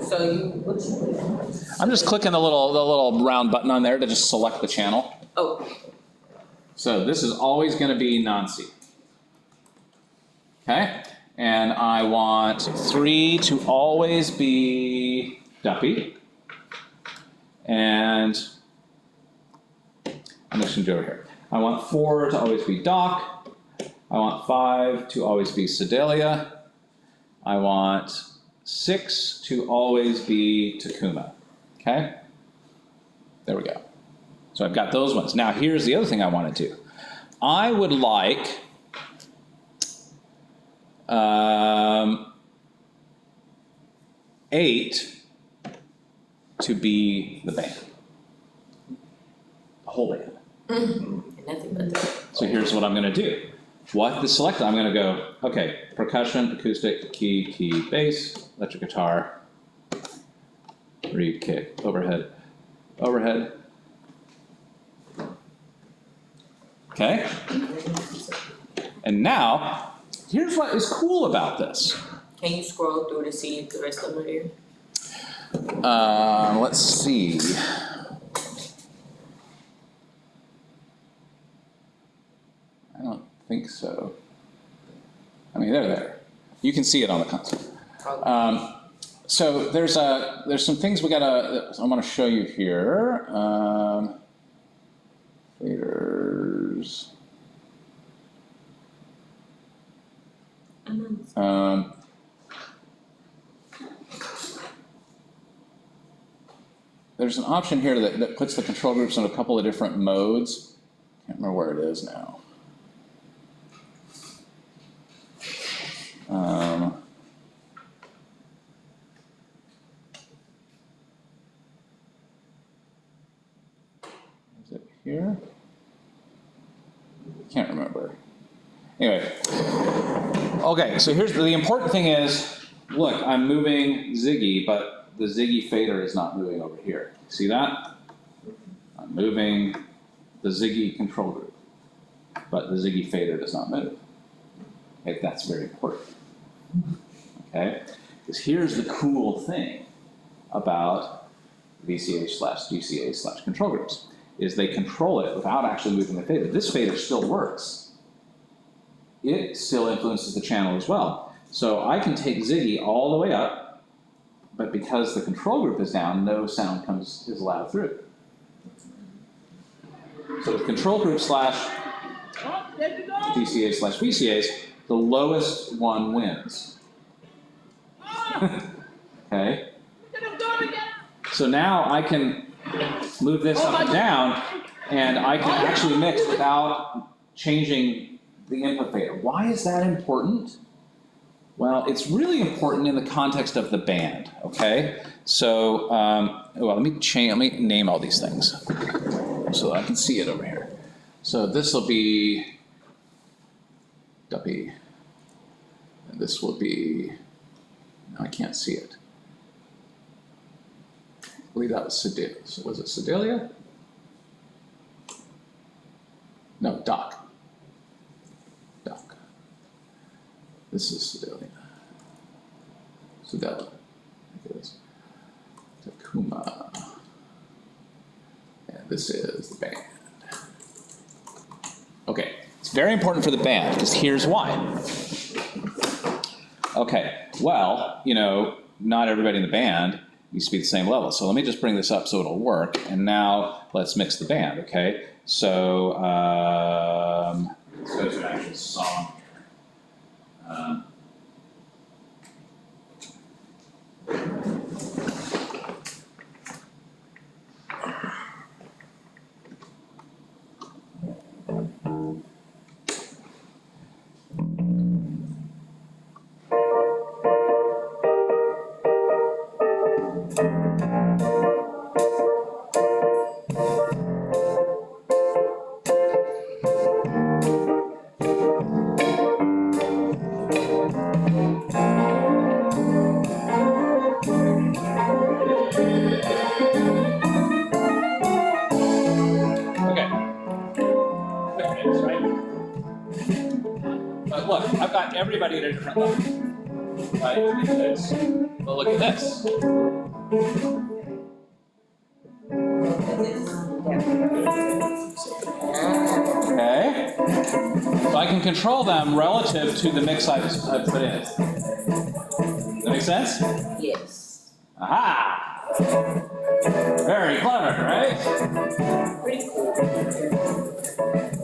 So which one? I'm just clicking the little round button on there to just select the channel. Oh, So this is always going to be non-C. Okay? And I want 3 to always be duppy. And I'm just going to do over here. I want 4 to always be doc. I want 5 to always be sedalia. I want 6 to always be Takuma. Okay? There we go. So I've got those ones. Now here's the other thing I want to do. I would like 8 to be the band. The whole band. nothing but that. So here's what I'm going to do. What the select, I'm going to go, okay, percussion, acoustic, key, bass, electric guitar, reed, kick, overhead. Okay? And now, here's what is cool about this. Can you scroll through to see the rest of them here? Let's see. I don't think so. I mean, they're there. You can see it on the console. So there's some things I'm gonna show you here. Faders. There's an option here that puts the control groups in a couple of different modes. Can't remember where it is now. Is it here? Can't remember. Anyway, okay, so here's the important thing is, look, I'm moving Ziggy, but the Ziggy fader is not moving over here. See that? I'm moving the Ziggy control group, but the Ziggy fader does not move. Okay, that's very important. Okay, because here's the cool thing about VCH/DCA/control groups, is they control it without actually moving the fader. This fader still works. It still influences the channel as well. So I can take Ziggy all the way up, but because the control group is down, no sound is allowed through. So with control group /DCA/VCAs, the lowest one wins. Okay? So now I can move this up and down, and I can actually mix without changing the input fader. Why is that important? Well, it's really important in the context of the band, okay? So, let me name all these things so that I can see it over here. So this will be duppy, and this will be, no, I can't see it. I believe that was sedalia. So was it sedalia? No, doc. This is sedalia. Sedalia. Look at this. Takuma. And this is the band. Okay, it's very important for the band, because here's why. Okay, well, not everybody in the band needs to be the same level. So let me just bring this up so it'll work. And now let's mix the band, okay? So, let's go to an actual song. look, I've got everybody at a different level. Right? Well, look at this. Okay. So I can control them relative to the mix I've put in. Does that make sense? Yes. Aha! Very clever, right? Pretty cool.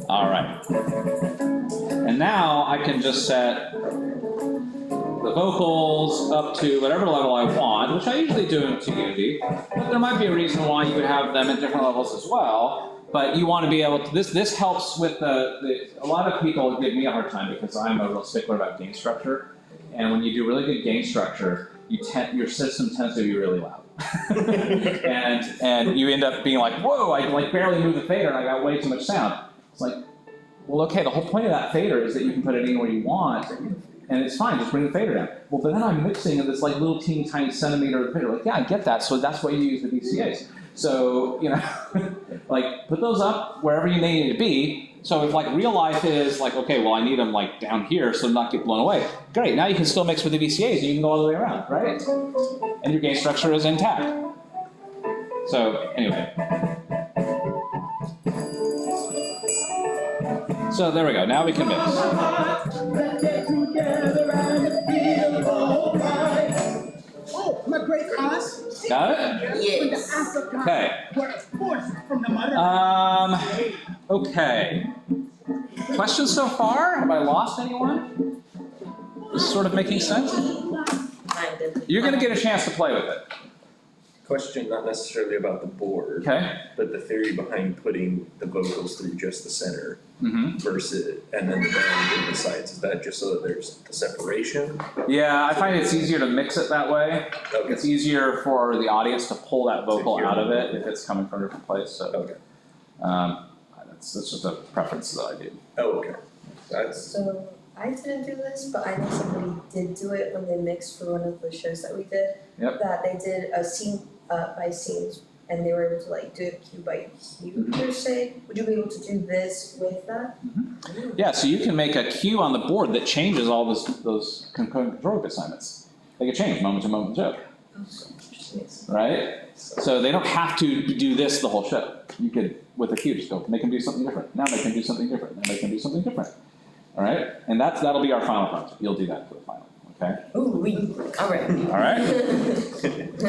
All right. And now I can just set the vocals up to whatever level I want, which I usually do in Unity. But there might be a reason why you would have them at different levels as well. But you want to be able to, this helps with a lot of people give me a hard time because I'm a real stickler about gain structure. And when you do really good gain structure, your system tends to be really loud. and you end up being like, whoa, I like barely moved the fader and I got way too much sound. It's like, well, okay, the whole point of that fader is that you can put it anywhere you want, and it's fine, just bring the fader down. Well, but then I'm mixing in this like little teeny tiny centimeter of fader. Like, yeah, I get that, so that's why you use the VCAs. So, you know, like put those up wherever you need to be. So if like real life is like, okay, well I need them like down here so not get blown away. Great, now you can still mix with the VCAs and you can go all the way around, right? And your gain structure is intact. So anyway. So there we go, now we can mix. Oh, my great aunt. Got it? Yes. Okay. Okay. Questions so far? Have I lost anyone? This is sort of making sense? Kind of. You're going to get a chance to play with it. Question not necessarily about the board, Okay? but the theory behind putting the vocals through just the center Mm-hmm. versus, and then the band in the sides. Is that just so that there's the separation? Yeah, I find it's easier to mix it that way. Okay. It's easier for the audience to pull that vocal hear out of it. it if it's coming from a different place. So Okay. that's just a preference that I do. Oh, okay. That's, So I didn't do this, but I know somebody did do it when they mixed for one of the shows that we did. Yep. That they did a scene by scenes, and they were able to like do it cue by cue per se. Would you be able to do this with that? Yeah, so you can make a cue on the board that changes all those control assignments. They can change moment to moment joke, right? So they don't have to do this the whole show. You could, with a cue, just go make them do something different. Now they can do something different. Now they can do something different. All right, and that'll be our final project. You'll do that for the final. Okay. Ooh, all right. All right.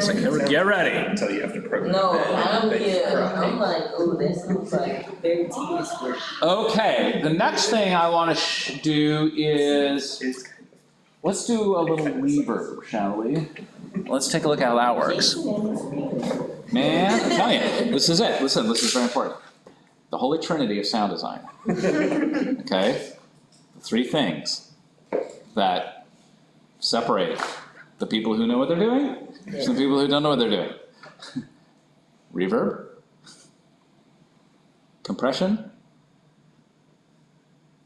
So get ready. until you have to program No, that, I'm then you here. cry. I'm like, oh, this looks like very tedious work. Okay. The next thing I want to do is let's do a little reverb, shall we? Let's take a look at how that works. Man, I'm telling you, this is it. Listen, this is very important. The holy trinity of sound design. Okay? The three things that separate the people who know what they're doing from the people who don't know what they're doing. Reverb, compression,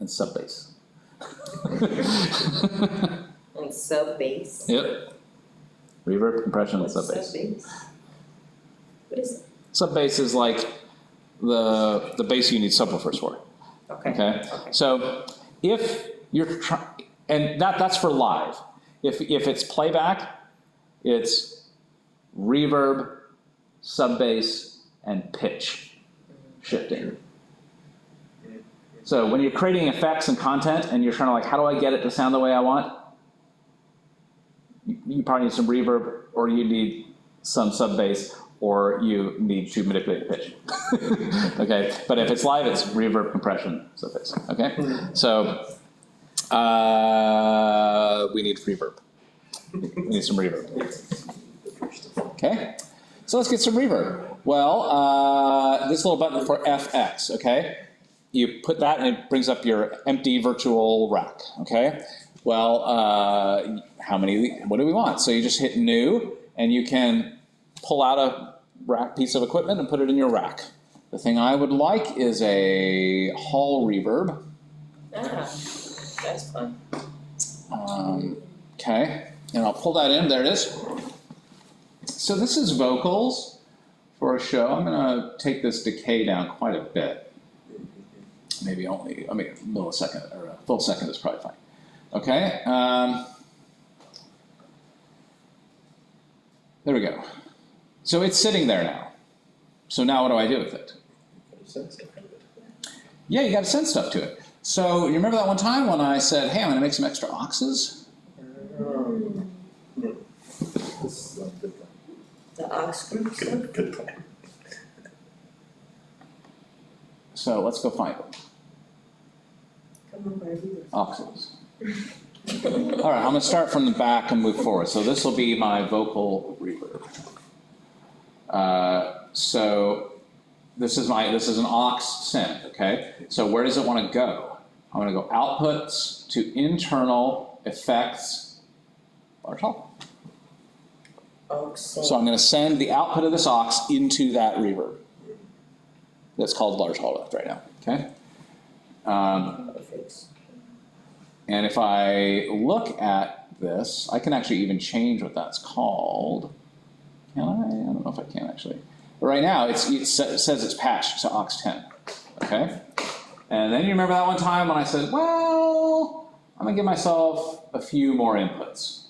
and sub-bass. And sub-bass. Yep. Reverb, compression, and sub-bass. Sub-bass. What is it? Sub-bass is like the bass you need subwoofers for. Okay. So if you're trying, and that's for live. If it's playback, it's reverb, sub-bass, and pitch shifting. So when you're creating effects and content and you're trying to like, how do I get it to sound the way I want? You probably need some reverb, or you need some sub-bass, or you need to manipulate the pitch. Okay, but if it's live, it's reverb, compression, sub-bass. Okay, so we need reverb. We need some reverb. Okay, so let's get some reverb. Well, this little button for FX. Okay, you put that and it brings up your empty virtual rack. Okay, well, what do we want? So you just hit new, and you can pull out a rack piece of equipment and put it in your rack. The thing I would like is a hall reverb. That's fun. Okay, and I'll pull that in, there it is. So this is vocals for a show. I'm gonna take this decay down quite a bit. Maybe only, a millisecond or a full second is probably fine. Okay, there we go. So it's sitting there now. So now what do I do with it? Yeah, you gotta send stuff to it. So you remember that one time when I said, hey, I'm gonna make some extra auxes? The aux group stuff? Good plan. So let's go find them. Come on, Marty. Auxes. All right, I'm gonna start from the back and move forward. So this will be my vocal reverb. So this is an aux send, okay? So where does it want to go? I'm going to go outputs to internal effects, large hall. Aux So I'm going to send the output of this aux into that reverb. That's called large hall left right now, okay? And if I look at this, I can actually even change what that's called. Can I? I don't know if I can actually. But right now, it says it's patched to aux 10, okay? And then you remember that one time when I said, well, I'm gonna give myself a few more inputs.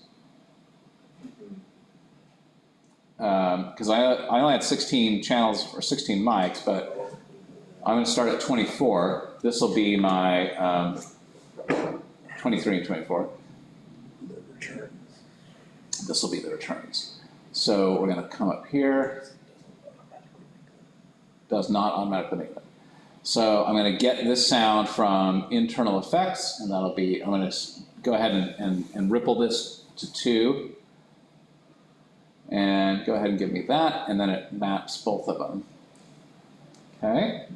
Because I only had 16 channels or 16 mics, but I'm gonna start at 24. This will be my 23 and 24. The returns. This will be the returns. So we're gonna come up here. Does not automatically make that. So I'm gonna get this sound from internal effects, and that'll be, I'm gonna go ahead and ripple this to 2. And go ahead and give me that, and then it maps both of them. Okay?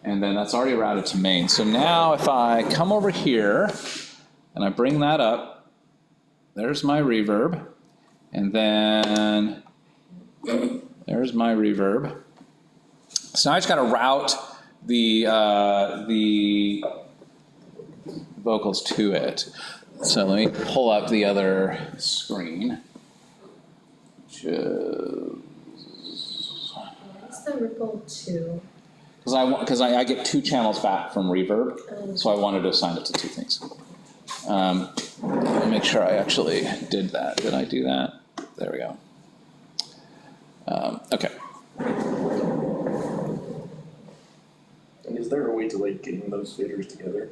And then that's already routed to main. So now if I come over here, and I bring that up, there's my reverb. And then there's my reverb. So now I just got to route the vocals to it. So let me pull up the other screen. Which is... What's the ripple to? Because I get 2 channels back from reverb, so I wanted to assign it to 2 things. Let me make sure I actually did that. Did I do that? There we go. Okay. And is there a way to like getting those faders together?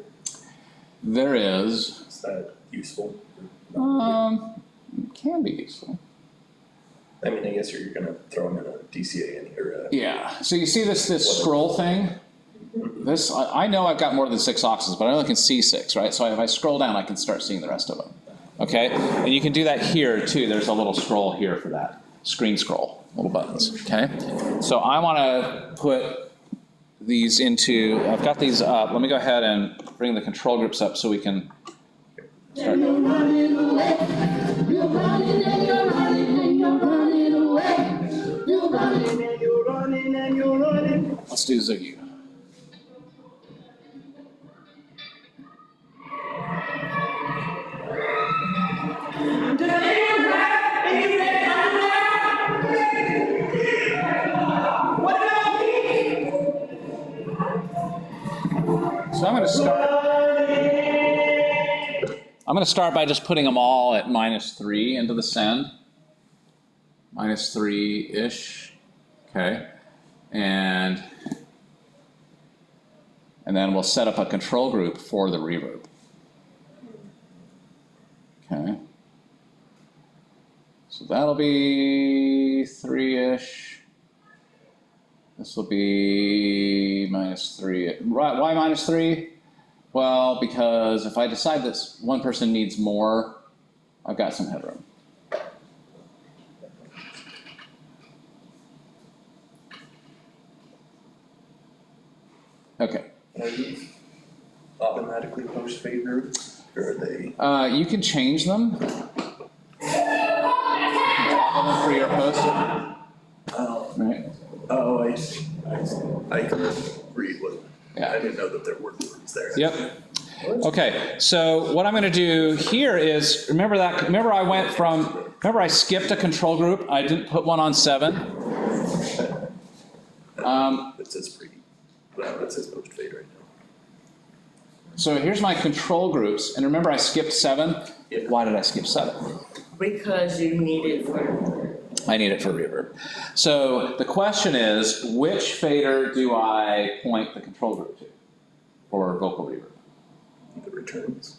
There is. Is that useful? Can be useful. I mean, I guess you're gonna throw them in a DCA in here. Yeah. So you see this scroll thing? This I know I've got more than 6 auxes, but I only can see 6, right? So if I scroll down, I can start seeing the rest of them. Okay? And you can do that here too. There's a little scroll here for that. Screen scroll, little buttons. Okay? So I want to put these into, I've got these up. Let me go ahead and bring the control groups up so we can start. You're running away. You're running and you're running and you're running away. You're running and you're running and you're running. Let's do Ziggy. So I'm going to start by just putting them all at -3 into the send. -3-ish. Okay. And then we'll set up a control group for the reverb. Okay. So that'll be 3-ish. This will be -3. Why -3? Well, because if I decide that one person needs more, I've got some headroom. Okay. Are these automatically post fader, or are they? You can change them. For your post. Oh. Right. Oh, I see. I can read what. Yeah. I didn't know that there were words there. Yep. Okay, so what I'm going to do here is, remember I went from, remember I skipped a control group, I didn't put one on 7. It says pre, well, it says post fade right now. So here's my control groups, and remember I skipped 7? Yeah. Why did I skip 7? Because you need it for. I need it for reverb. So the question is, which fader do I point the control group to for vocal reverb? The returns.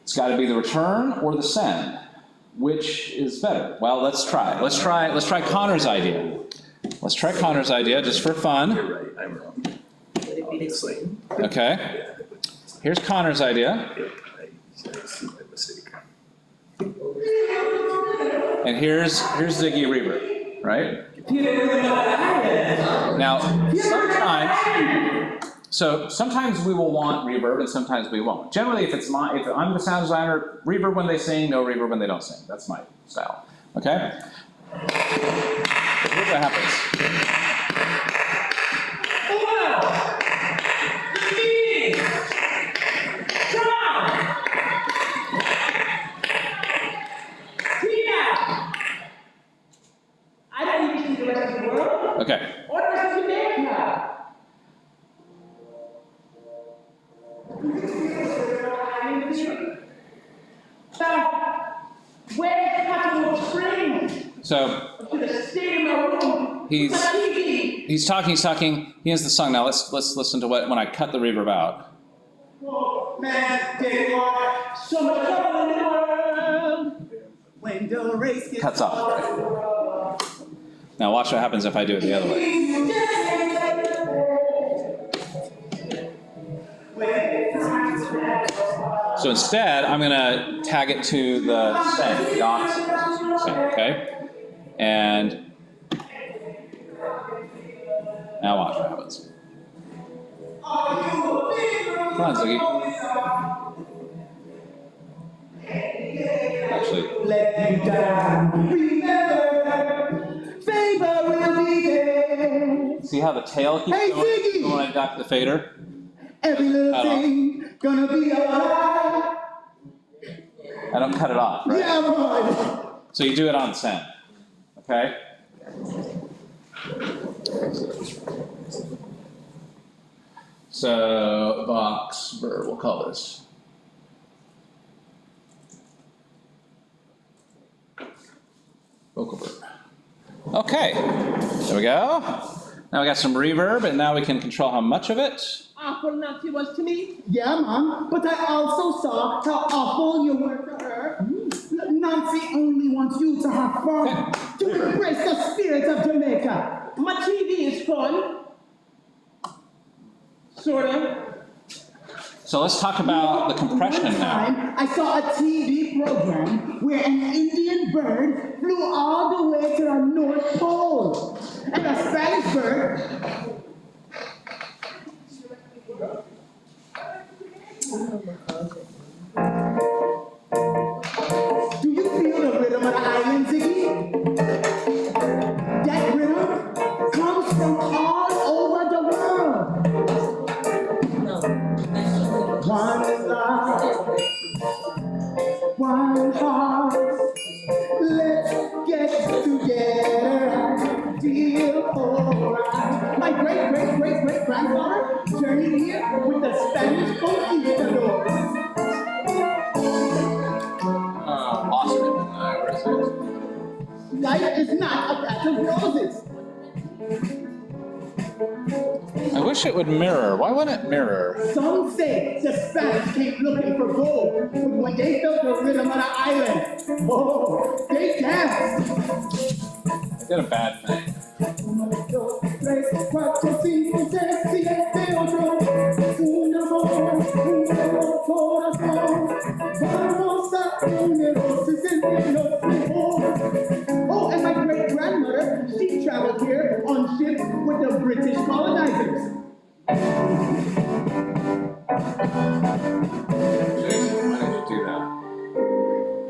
It's got to be the return or the send. Which is better? Well, let's try. Let's try Connor's idea. Let's try Connor's idea just for fun. You're right, I'm wrong. Obviously. Okay. Here's Connor's idea. Yep, I see my mistake. And here's Ziggy reverb, right? Now, sometimes we will want reverb and sometimes we won't. Generally, if I'm the sound designer, reverb when they sing, no reverb when they don't sing. That's my style. Okay? Here's what happens. Okay. So he's talking. He has the song now. Let's listen to when I cut the reverb out. Oh, man, there you are, so much trouble in the world. When the race gets Cuts off. Right? Now watch what happens if I do it the other way. So instead, I'm going to tag it to the send, the send, okay? And now watch what happens. Come on, Ziggy. Actually. Let me down. Remember, favor will be there. See how the tail keeps going when I dock the fader? Every little thing gonna be alright. I don't cut it off, right? Yeah, boy. So you do it on the send, okay? So box verb, we'll call this. Vocal verb. Okay, there we go. Now we got some reverb, and now we can control how much of it. Awful Nancy was to me. Yeah, Mom, but I also saw how awful you were to her. Nancy only wants you to have fun, to embrace the spirit of Jamaica. My TV is fun. Sort of. So let's talk about the compression One now. time, I saw a TV program where an Indian bird flew all the way to the North Pole. And a Spanish bird. Do you feel the rhythm of the island, Ziggy? That rhythm comes from all over the world. No, that's One life, one heart. Let's get together and feel alright. My great-great-great-great-grandfather journeyed here with the Spanish conquistadors. Awesome. Where is it? Life is not a patch of roses. I wish it would mirror. Why wouldn't it mirror? Some say the Spanish came looking for gold, but when they felt the rhythm of the island, oh, they danced. I did a bad thing. Oh, and my great-grandmother, she traveled here on ships with the British colonizers. Jason, why did you do that?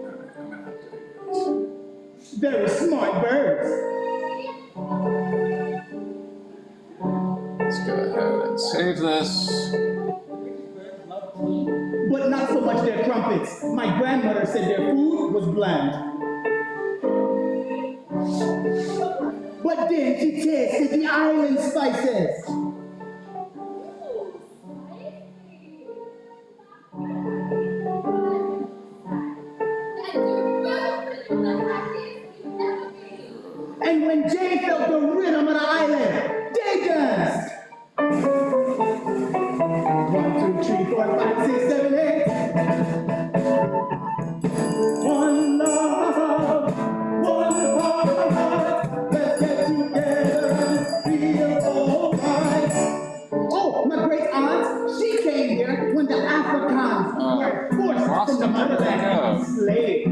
Alright, I'm gonna have to do this. Very smart birds. Let's go ahead and save this. But not so much their trumpets. My grandmother said their food was bland. But then she tasted the island spices. 3, 4, 5, 6, 7, 8. One love, one heart. Let's get together and feel alright. Oh, my great aunt, she came here when the Africans were forced from the motherland, slaves.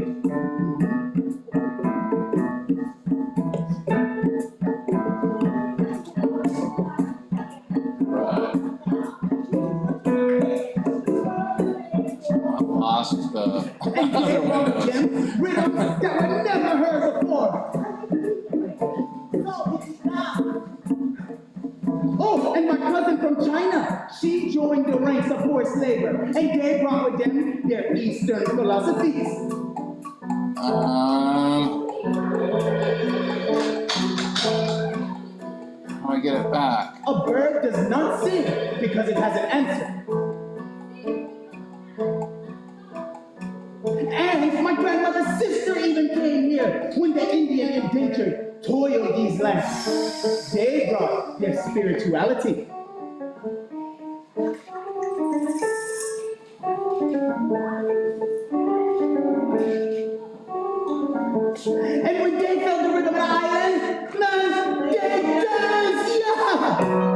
Lost the And other came up with windows. them rhythms that were never heard before. Oh, and my cousin from China, she joined the ranks of forced labor, and they brought with them their Eastern philosophies. How do I get it back? A bird does not sing because it has an answer. And my grandmother's sister even came here when the Indian indentured toiled these lands. They brought their spirituality. And when they felt the rhythm of the island, man, they danced,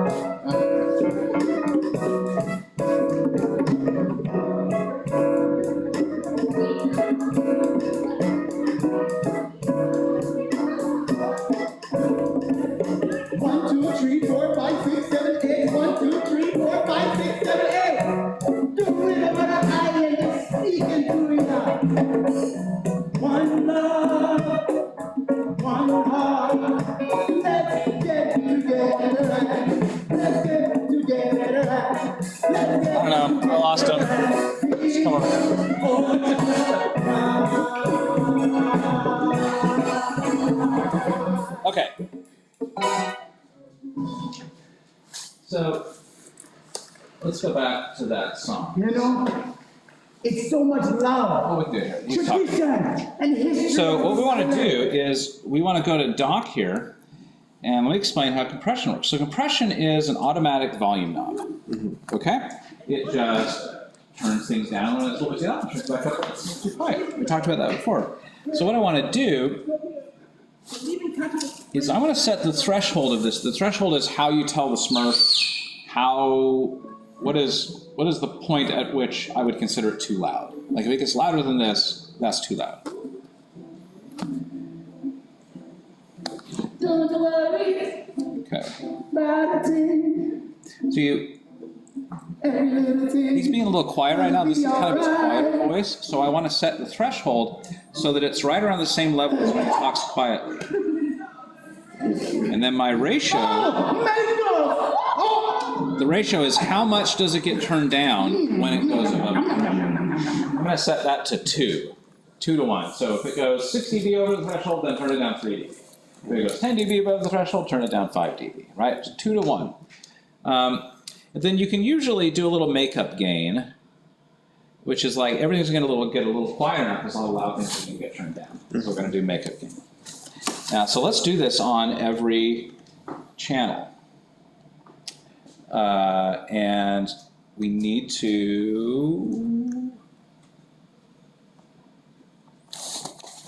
One, two, three, four, five, six, seven, eight. 1, 2, 3, 4, 5, 6, 7, 8. The rhythm of the island is speaking through ya. One love, one heart. Let's get together. Let's get together. I don't know. I lost him. Let's come over here. Okay. So let's go back to that song. You know, it's so much love, What we do here? He's talking. tradition, and history. So what we want to do is we want to go to dock here, and let me explain how compression works. So compression is an automatic volume knob. Okay? It just turns things down when it's a little bit too loud, and turns back up when it's too quiet. We talked about that before. So what I want to do is I want to set the threshold of this. The threshold is how you tell the Smurf what is the point at which I would consider it too loud. Like if it gets louder than this, that's too loud. Don't worry Okay. about a thing. So he's being a little quiet right now. This is kind of his quiet voice. So I want to set the threshold so that it's right around the same level as when he talks quietly. And then my ratio, the ratio is how much does it get turned down when it goes above. I'm going to set that to 2. 2 to 1. So if it goes 6 dB over the threshold, then turn it down 3 dB. If it goes 10 dB above the threshold, turn it down 5 dB, right? So 2 to 1. And then you can usually do a little makeup gain, which is like everything's going to get a little quieter now because all the loud things are going to get turned down. So we're going to do makeup gain. Now, so let's do this on every channel. And we need to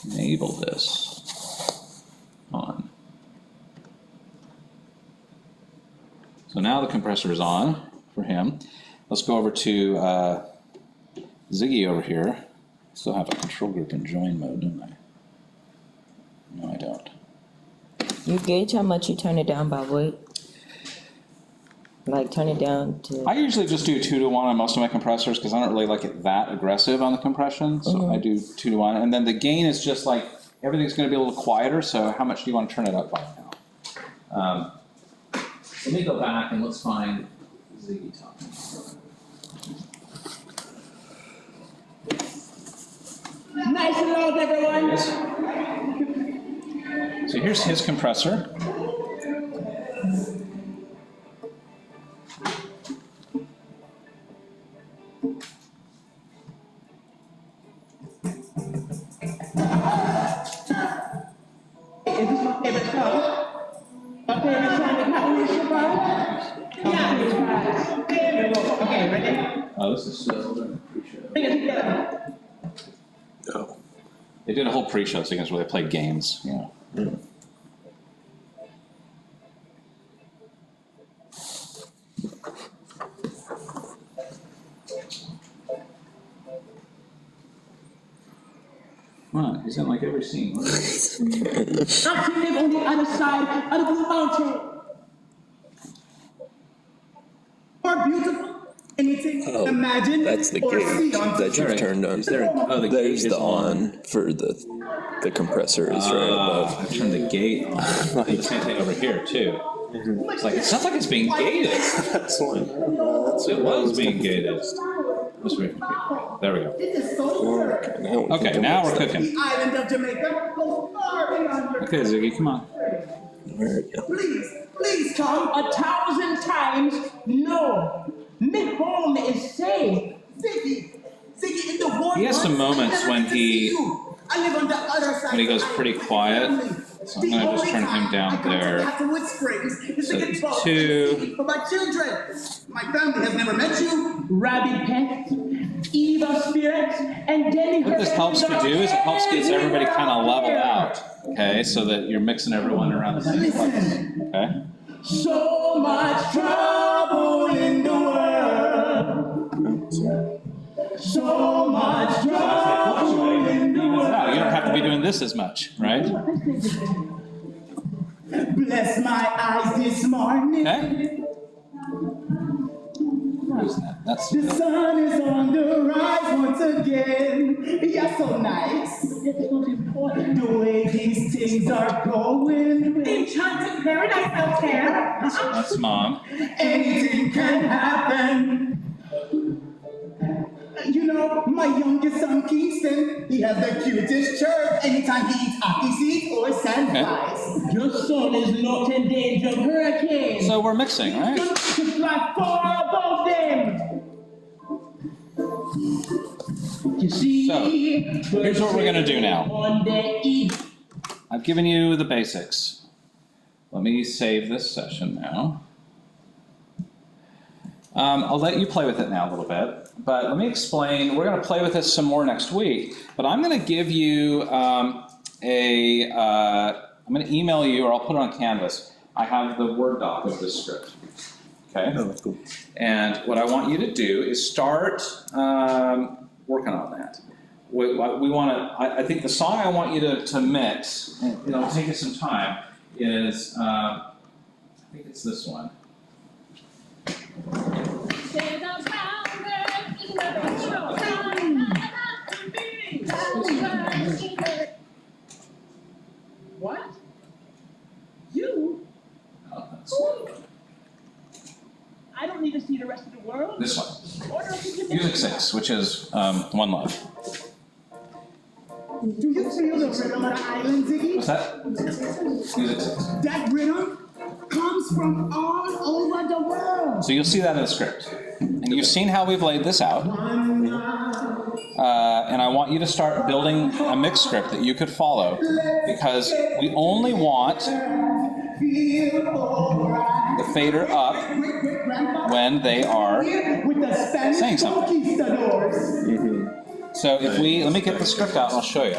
enable this on. So now the compressor is on for him. Let's go over to Ziggy over here. Still have a control group in join mode, don't I? No, I don't. You gauge how much you turn it down by what? Like turn it down to. I usually just do 2 to 1 on most of my compressors because I don't really like it that aggressive on the compression. So I do 2 to 1. And then the gain is just like everything's going to be a little quieter. So how much do you want to turn it up by now? Let me go back and let's find Ziggy talking. Nice and loud, everyone. So here's his compressor. Is this my favorite song? My favorite song is Marley Jukebox. Yeah, okay, ready? Oh, this is still the pre-show. Bring it together. Oh. They did a whole pre-show sequence where they played games, you know. Come on, he's in like every scene. I live on the other side of the Blue Mountain. More beautiful, anything, Oh, imagine, that's the or see gate on that you've turned on. Is there oh, the There's gate is the on for the compressor is right above. I've turned the gate on. The same thing over here too. It's like, it sounds like it's being gated. That's one. It was being gated. There we go. It is so perfect. Okay, now we're cooking. The island of Jamaica goes far beyond your. Okay, Ziggy, come on. Please come. 1,000 times no. Me home is safe. Ziggy, in the war. He has some moments when he I live on the other side. when he goes pretty quiet. So I'm gonna just turn him down there. So 2. For my children. My family has never met you. Rabid pets, evil spirits, and deadly. What this helps to do is it helps get everybody kind of level out. Okay, so that you're mixing everyone around the same place. Okay. So much trouble in the world. So much trouble in the world. Now, you don't have to be doing this as much, right? Bless my eyes this morning. Okay. Who's that? That's The sun is on the rise once again. You're so nice. The way these things are going. Enchanted paradise out there. that's Mom. Anything can happen. You know, my youngest son, Kingston, he has the cutest chirp anytime he eats hockey seeds or sandflies. Your son is not in danger of hurricanes. So we're mixing, right? To fly far above them. You see, So, here's what we're gonna do now. On the east. I've given you the basics. Let me save this session now. I'll let you play with it now a little bit, but let me explain. We're going to play with this some more next week, but I'm going to give you I'm going to email you, or I'll put it on Canvas. I have the Word doc of this script. Okay? Oh, that's cool. And what I want you to do is start working on that. We want to, I think the song I want you to mix, and it'll take us some time, is, I think it's this one. What? You? Oh, that's I don't need to see the rest of the world. this one. Or else you can- Music 6, which is One Love. Do you feel the rhythm of the island, Ziggy? What's that? Music 6. That rhythm comes from all over the world. So you'll see that in the script. And you've seen how we've laid this out. And I want you to start building a mix script that you could follow, because we only want the fader up when they are saying something. So if we, let me get the script out and I'll show you.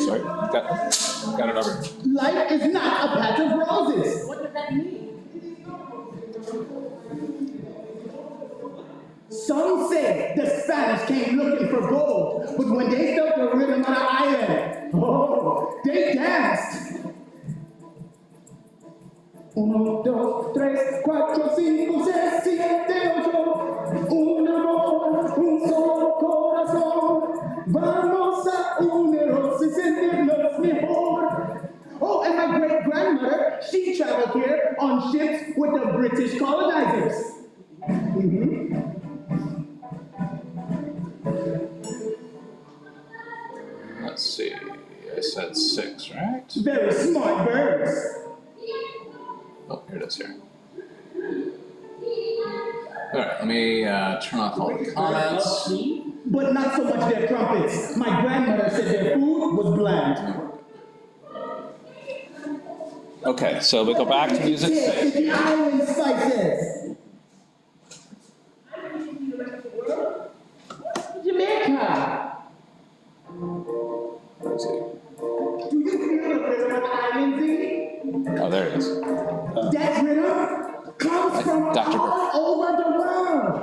Sorry, got it over here. Life is not a patch of roses. What does that mean? Some say the Spanish came looking for gold, but when they felt the rhythm of the island, oh, they danced. 1, 2, 3, 4, 5, 6, 7, 8. Un amor, un solo corazón. Vamos a unirnos y sentirnos mejor. Oh, and my great-grandmother, she traveled here on ships with the British colonizers. Let's see, I said 6, right? Very smart birds. Oh, here it is here. All right, let me turn off all the comments. But not so much their trumpets. My grandmother said their food was bland. Okay, so we go back to music 6. The island spices. I don't need to see the rest of the world. Oh, there it is. That rhythm comes from Dr. all over the world.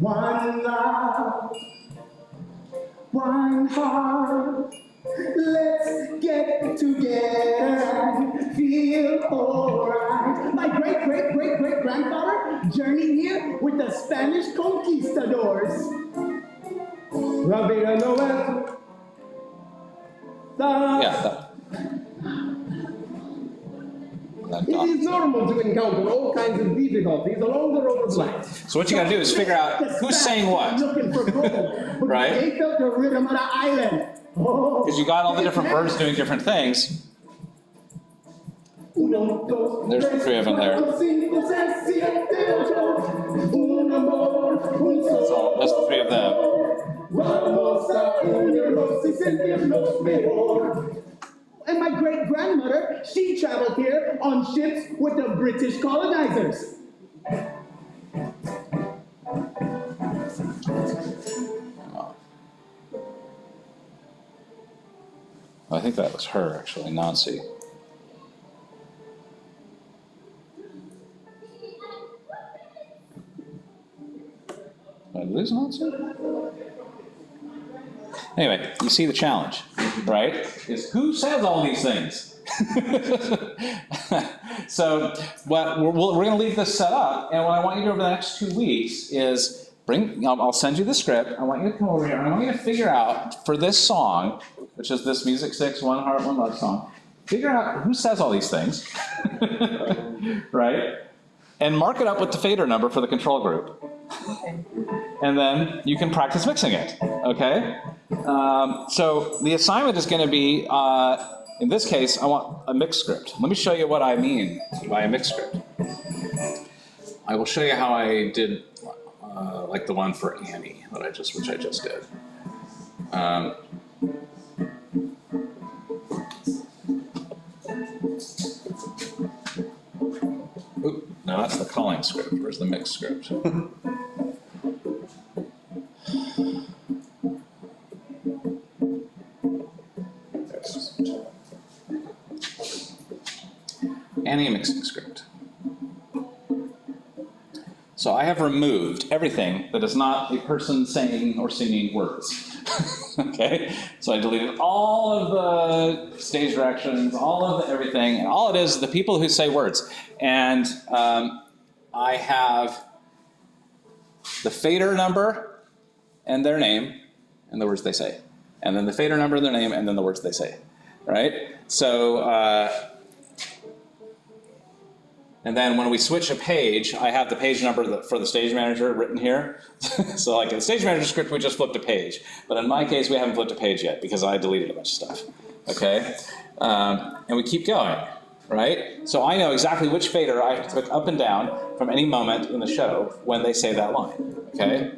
One love, one heart. Let's get together and feel alright. My great grandfather journeyed here with the Spanish conquistadors. La vida no es Yeah. It is normal to encounter all kinds of difficulties along the road of life. So what you gotta do is figure out who's saying what. Looking for gold, but Right. they felt the rhythm of the island. Oh. Because you got all the different birds doing different things. There's the three of them there. That's the three of them. And my great-grandmother, she traveled here on ships with the British colonizers. I think that was her, actually, Nancy. Did I lose Nancy? Anyway, you see the challenge, right? Is who says all these things? So we're going to leave this set up, and what I want you to do over the next 2 weeks is I'll send you the script. I want you to come over here, and I want you to figure out for this song, which is this Music 6, One Heart, One Love song, figure out who says all these things, right? And mark it up with the fader number for the control group. Okay. And then you can practice mixing it, okay? So the assignment is going to be, in this case, I want a mix script. Let me show you what I mean by a mix script. I will show you how I did, like the one for Annie, which I just did. Oop, no, that's the calling script. Where's the mix script? Annie mixing script. So I have removed everything that is not a person saying or singing words. Okay? So I deleted all of the stage directions, all of the everything, and all it is the people who say words. And I have the fader number and their name and the words they say. And then the fader number, their name, and then the words they say. Right? So, and then when we switch a page, I have the page number for the stage manager written here. So like in the stage manager script, we just flipped a page. But in my case, we haven't flipped a page yet because I deleted a bunch of stuff. Okay? And we keep going, right? So I know exactly which fader I have to click up and down from any moment in the show when they say that line. Okay?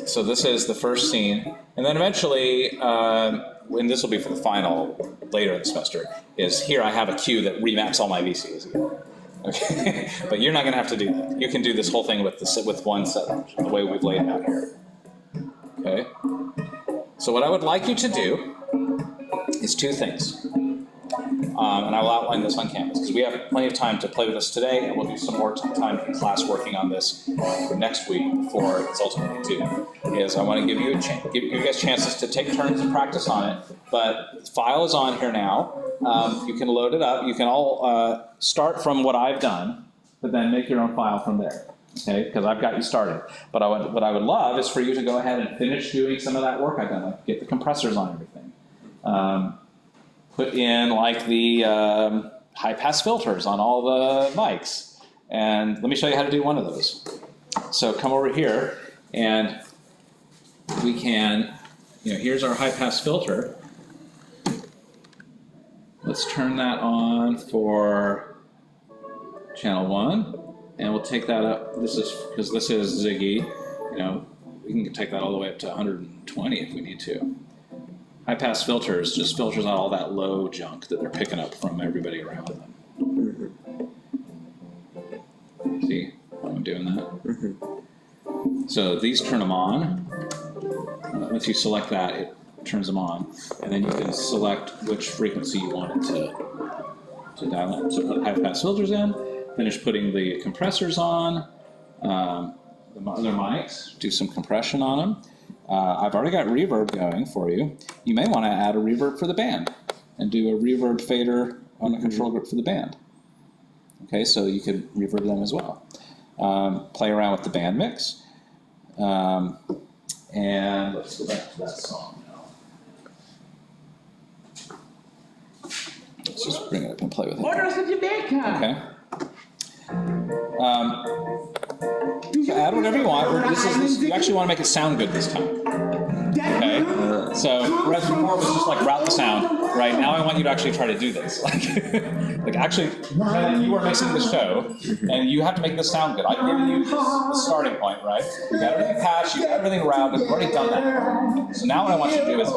So this is the first scene. And then eventually, and this will be for the final later in the semester, is here I have a cue that remaps all my VCs again. Okay, but you're not going to have to do that. You can do this whole thing with one setup, the way we've laid it out here. Okay. So what I would like you to do is two things, and I will outline this on Canvas because we have plenty of time to play with this today, and we'll do some more time in class working on this for next week before it's ultimately due. Is I want to give you guys chances to take turns and practice on it. But the file is on here now. You can load it up. You can all start from what I've done, but then make your own file from there. Okay, because I've got you started. But what I would love is for you to go ahead and finish doing some of that work I've done, like get the compressors on everything. Put in like the high-pass filters on all the mics. And let me show you how to do one of those. So come over here, and we can, here's our high-pass filter. Let's turn that on for channel 1, and we'll take that up. Because this is Ziggy, we can take that all the way up to 120 if we need to. High-pass filters just filters out all that low junk that they're picking up from everybody around them. See how I'm doing that? So these turn them on. Once you select that, it turns them on, and then you can select which frequency you want it to dial in. So put high pass filters in, finish putting the compressors on, the other mics, do some compression on them. I've already got reverb going for you. You may want to add a reverb for the band and do a reverb fader on the control group for the band. Okay, so you could reverb them as well. Play around with the band mix. And let's go back to that song now. Let's just bring it up and play with it. Orders of Jamaica. Okay. So add whatever you want. You actually want to make it sound good this time. Okay. So whereas before it was just like route the sound, right? Now I want you to actually try to do this. Like actually, you are mixing the show, and you have to make this sound good. I've given you the starting point, right? You got everything patched, you got everything routed. You've already done that. So now what I want you to do is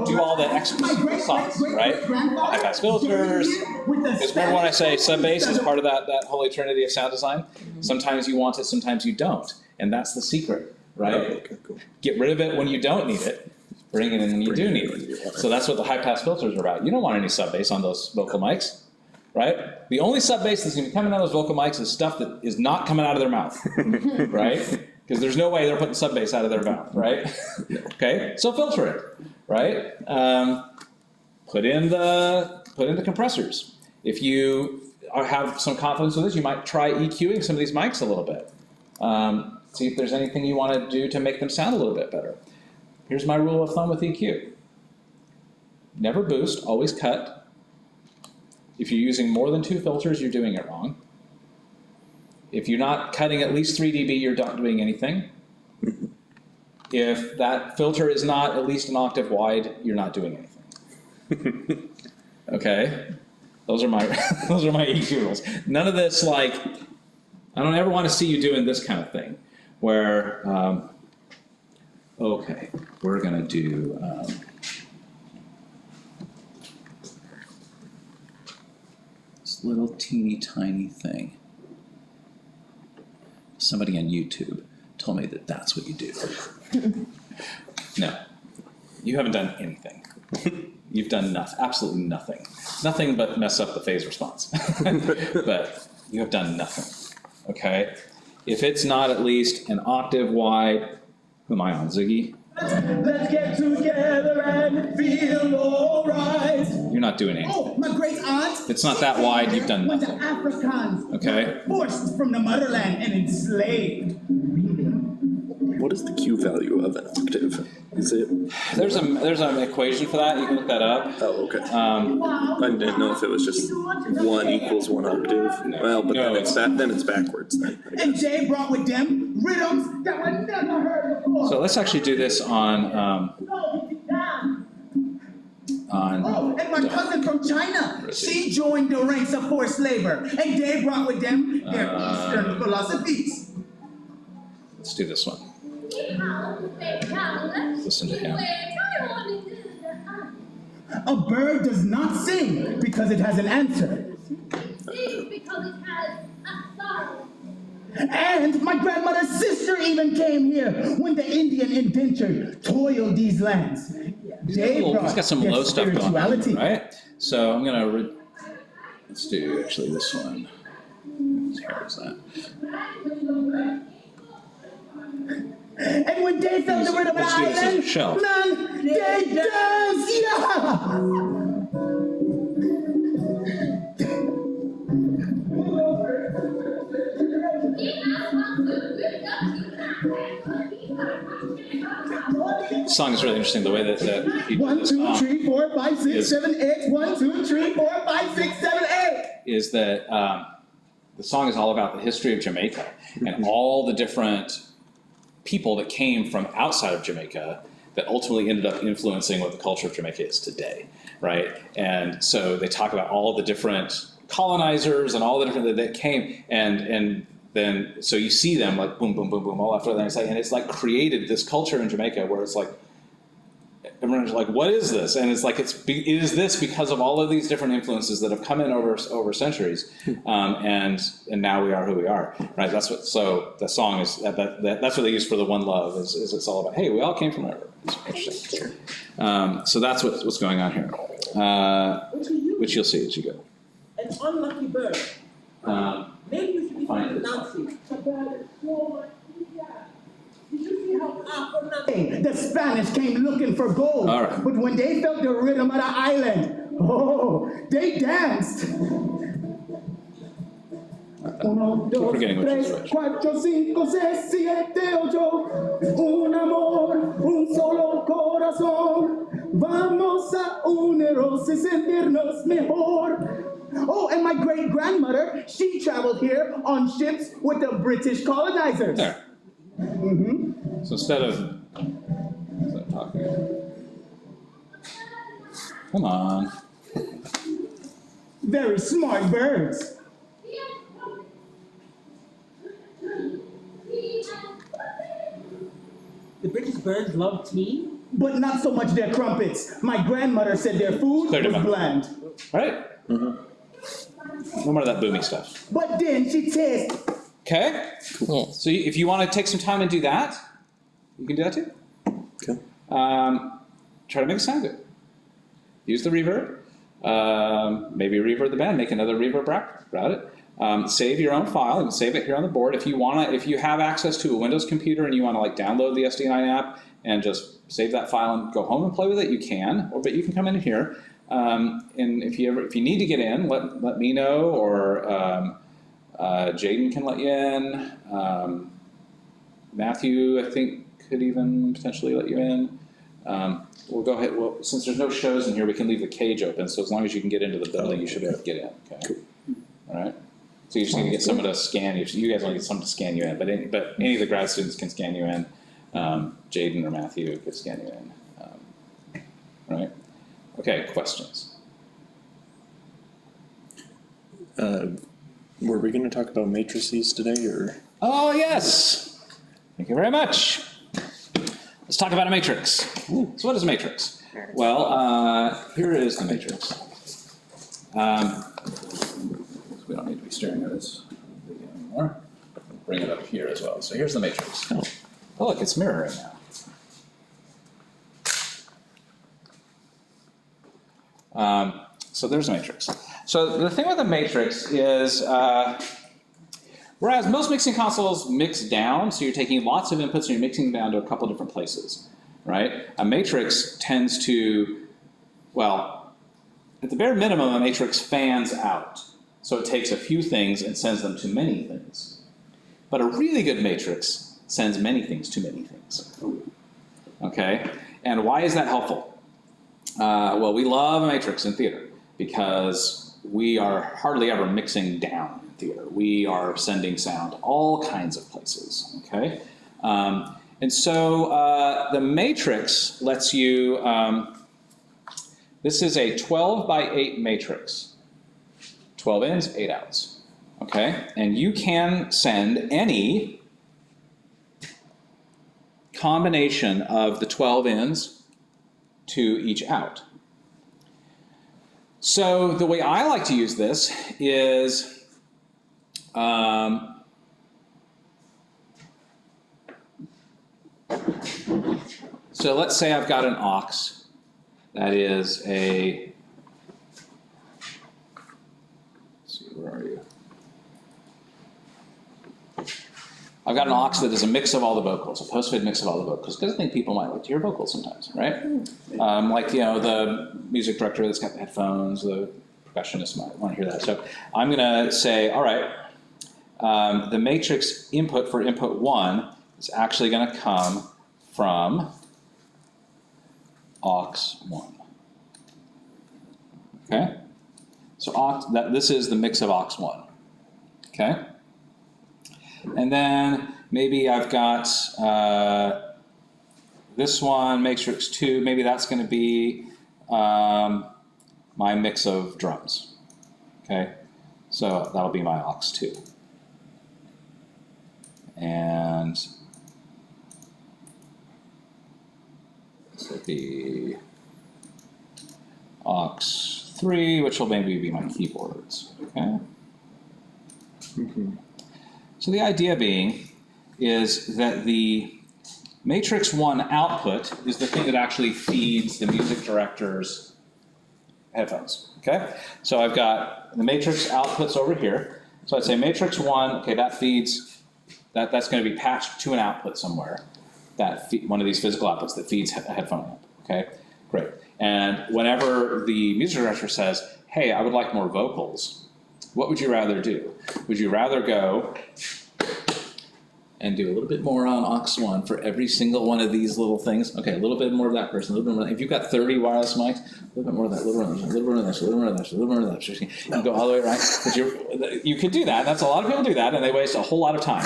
do all the extra sauce, right? High pass filters. Because remember when I say sub bass is part of that holy trinity of sound design? Sometimes you want it, sometimes you don't, and that's the secret, right? Okay, cool. Get rid of it when you don't need it. Bring it in when you do need it. So that's what the high pass filters are about. You don't want any sub bass on those vocal mics, right? The only sub bass that's going to be coming out of those vocal mics is stuff that is not coming out of their mouth, right? Because there's no way they're putting sub bass out of their mouth, right? Okay, so filter it, right? Put in the compressors. If you have some confidence with this, you might try EQing some of these mics a little bit. See if there's anything you want to do to make them sound a little bit better. Here's my rule of thumb with EQ. Never boost, always cut. If you're using more than 2 filters, you're doing it wrong. If you're not cutting at least 3 dB, you're not doing anything. If that filter is not at least an octave wide, you're not doing anything. Okay? Those are my EQ rules. None of this, like, I don't ever want to see you doing this kind of thing where, okay, we're gonna do, this little teeny tiny thing. Somebody on YouTube told me that that's what you do. No, you haven't done anything. You've done nothing, absolutely nothing. Nothing but mess up the phase response. But you have done nothing, okay? If it's not at least an octave wide, who am I on, Ziggy? Let's get together and feel alright. You're not doing anything. Oh, my great aunt. If it's not that wide, you've done When the nothing. Africans Okay. were forced from the motherland and enslaved. What is the Q value of an octave? Is it? There's an equation for that. You can look that up. Oh, okay. I didn't know if it was just 1 equals 1 octave. No. Well, but No, then it's backwards then. And Jay brought with them rhythms that were never heard before. So let's actually do this on Oh, and my cousin from China, she joined the ranks of forced labor, and they brought with them their Eastern philosophies. let's do this one. Listen to him. A bird does not sing because it has an answer. And my grandmother's sister even came here when the Indian indentured toiled these lands. He's got some their low stuff going on, spirituality. right? So I'm gonna let's do actually this one. Here is that. And when they found the rhythm of Let's do this as a island, shelf. man, they dance, yeah! The song is really interesting. The way that he did 1, this 2, 3, 4, 5, 6, is- 7, 8. 1, 2, 3, 4, 5, 6, 7, 8. is that the song is all about the history of Jamaica and all the different people that came from outside of Jamaica that ultimately ended up influencing what the culture of Jamaica is today, right? And so they talk about all the different colonizers and all the different that came, and then so you see them like boom, boom, boom, boom, all after that, and it's like created this culture in Jamaica where it's like everyone's like, what is this? And it's like it is this because of all of these different influences that have come in over centuries, and now we are who we are, right? That's what. So the song is that's what they use for the One Love is it's all about. Hey, we all came from there. It's interesting. So that's what's going on here, which you'll see as you go. An unlucky bird. Maybe you should be Find it. pronouncing. Did you see how awful nothing? The Spanish came looking for gold, All right. but when they felt the rhythm of the island, oh, they danced. Uno, dos, forgetting which is tres, which. cuatro, cinco, seis, siete, ocho. Un amor, un solo corazón. Vamos a unirnos y sentirnos mejor. Oh, and my great-grandmother, she traveled here on ships with the British colonizers. There. So instead of talking, come on. Very smart birds. The British birds love tea. But not so much their crumpets. My grandmother said their food Cleared was him up. bland. Right? No more of that boomy stuff. But then she tasted. Okay? Yeah. So if you want to take some time and do that, you can do that too. Okay. Try to make it sound good. Use the reverb. Maybe reverb the band, make another reverb route it. Save your own file and save it here on the board. If you have access to a Windows computer and you want to like download the SD9 app and just save that file and go home and play with it, you can. But you can come in here. And if you need to get in, let me know, or Jaden can let you in. Matthew, I think, could even potentially let you in. We'll go ahead. Well, since there's no shows in here, we can leave the cage open. So as long as you can get into the building, you should be able to get in. Okay. Cool. All right. So you just need to get someone to scan you. You guys want to get someone to scan you in, but any of the grad students can scan you in. Jaden or Matthew could scan you in. All right. Okay. Questions? Were we going to talk about matrices today, or? Oh yes. Thank you very much. Let's talk about a matrix. So what is a matrix? Well, here is the matrix. We don't need to be staring at this anymore. Bring it up here as well. So here's the matrix. Oh, look, it's mirroring now. So there's a matrix. So the thing with a matrix is, whereas most mixing consoles mix down, so you're taking lots of inputs and you're mixing them down to a couple different places, right? A matrix tends to, well, at the bare minimum, a matrix fans out. So it takes a few things and sends them to many things. But a really good matrix sends many things to many things. Okay? And why is that helpful? Well, we love a matrix in theater because we are hardly ever mixing down in theater. We are sending sound all kinds of places. Okay? And so the matrix lets you, this is a 12 by 8 matrix. 12 ins, 8 outs, okay? And you can send any combination of the 12 ins to each out. So the way I like to use this is, so let's say I've got an aux that is a, where are you? I've got an aux that is a mix of all the vocals, a post-fade mix of all the vocals, because I think people might like to hear vocals sometimes, right? Like, you know, the music director that's got the headphones, the percussionist might want to hear that. So I'm going to say, all right, the matrix input for input 1 is actually going to come from aux 1. Okay? So this is the mix of aux 1, okay? And then maybe I've got this one, matrix 2, maybe that's going to be my mix of drums, okay? So that'll be my aux 2. And this will be aux 3, which will maybe be my keyboards, okay? So the idea being is that the Matrix 1 output is the thing that actually feeds the music director's headphones, okay? So I've got the matrix outputs over here. So I'd say matrix 1, okay, that feeds, that's gonna be patched to an output somewhere. One of these physical outputs that feeds a headphone amp, okay? Great. And whenever the music director says, hey, I would like more vocals, what would you rather do? Would you rather go and do a little bit more on aux 1 for every single one of these little things? Okay, a little bit more of that person, a little bit more of that. If you've got 30 wireless mics, a little bit more of that, a little bit more of that, a little bit more of that, a little bit more of that, a little bit more of that. You can go all the way right. But you could do that. That's a lot of people do that, and they waste a whole lot of time.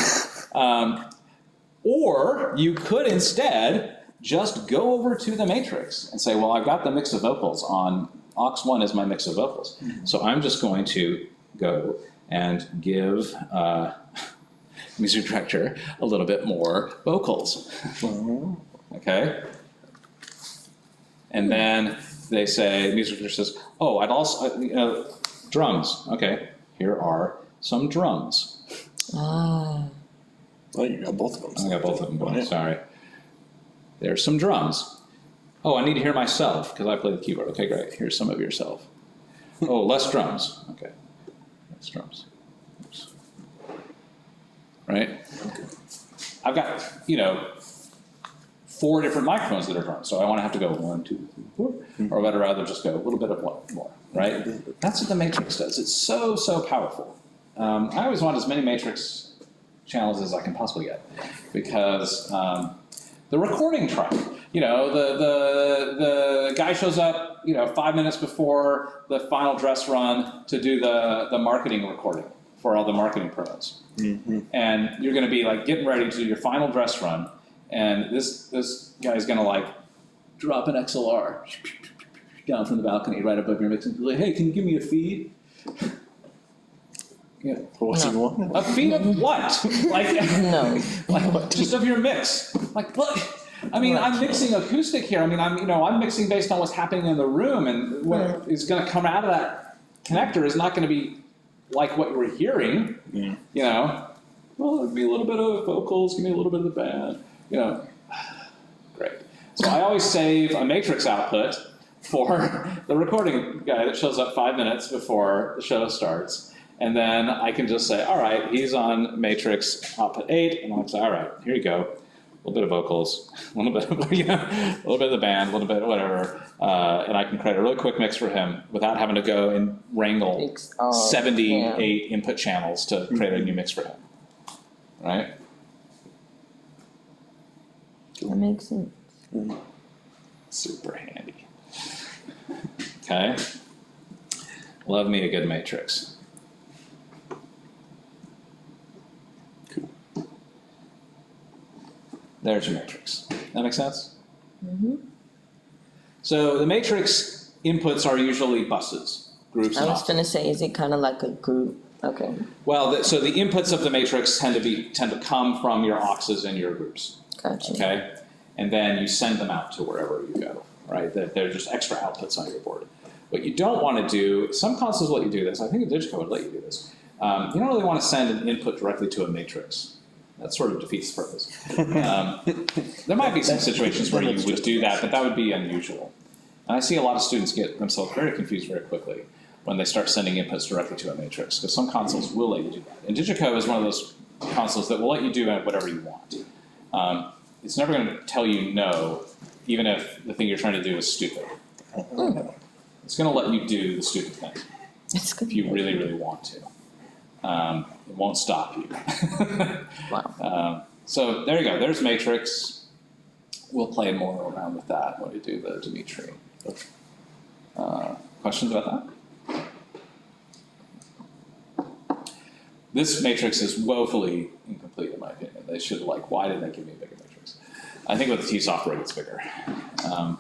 Or you could instead just go over to the matrix and say, well, I've got the mix of vocals on aux 1 is my mix of vocals. So I'm just going to go and give music director a little bit more vocals. Okay? And then they say, music director says, oh, I'd also, drums. Okay, here are some drums. Oh, you got both of them. I got both of them going, sorry. There's some drums. Oh, I need to hear myself because I play the keyboard. Okay, great. Here's some of yourself. Oh, less drums. Okay, less drums. Oops. Right? I've got, 4 different microphones that are drums, so I want to have to go 1, 2, 3, 4, or would I rather just go a little bit of one more, right? That's what the matrix does. It's so, so powerful. I always want as many matrix channels as I can possibly get, because the recording track, the guy shows up, 5 minutes before the final dress run to do the marketing recording for all the marketing promos. And you're going to be like getting ready to do your final dress run, and this guy's going to like drop an XLR down from the balcony right above your mixing. Like, hey, can you give me a feed? Yeah. What's he want? A feed of what? Like, No. like just of your mix. Like, look. I mean, I'm mixing acoustic here. I mean, I'm mixing based on what's happening in the room, and what is going to come out of that connector is not going to be like what we're hearing. Well, it'd be a little bit of vocals, give me a little bit of the band. Great. So I always save a matrix output for the recording guy that shows up 5 minutes before the show starts. And then I can just say, all right, he's on matrix output 8, and I'll say, all right, here you go. A little bit of vocals, a little bit of, a little bit of the band, a little bit of whatever, and I can create a really quick mix for him without having to go and wrangle 78 input channels to create a new mix for him. Right? That makes sense. Super handy. Okay. Love me a good matrix. Cool. There's your matrix. That make sense? So the matrix inputs are usually buses, groups. I was going to say, is it kind of like a group? Okay. Well, so the inputs of the matrix tend to come from your auxes and your groups. Gotcha. Okay, and then you send them out to wherever you go. Right? They're just extra outputs on your board. What you don't want to do, some consoles let you do this. I think Digico would let you do this. You don't really want to send an input directly to a matrix. That sort of defeats the purpose. There might be some situations where you would do that, but that would be unusual. And I see a lot of students get themselves very confused very quickly when they start sending inputs directly to a matrix, because some consoles will let you do that. And Digico is one of those consoles that will let you do whatever you want. It's never going to tell you no, even if the thing you're trying to do is stupid. It's going to let you do the stupid thing if you really, really want to. It won't stop you. Wow. So there you go. There's matrix. We'll play more around with that when we do the Dimitri. Questions about that? This matrix is woefully incomplete in my opinion. They should why didn't they give me a bigger matrix? I think with the T software it gets bigger. I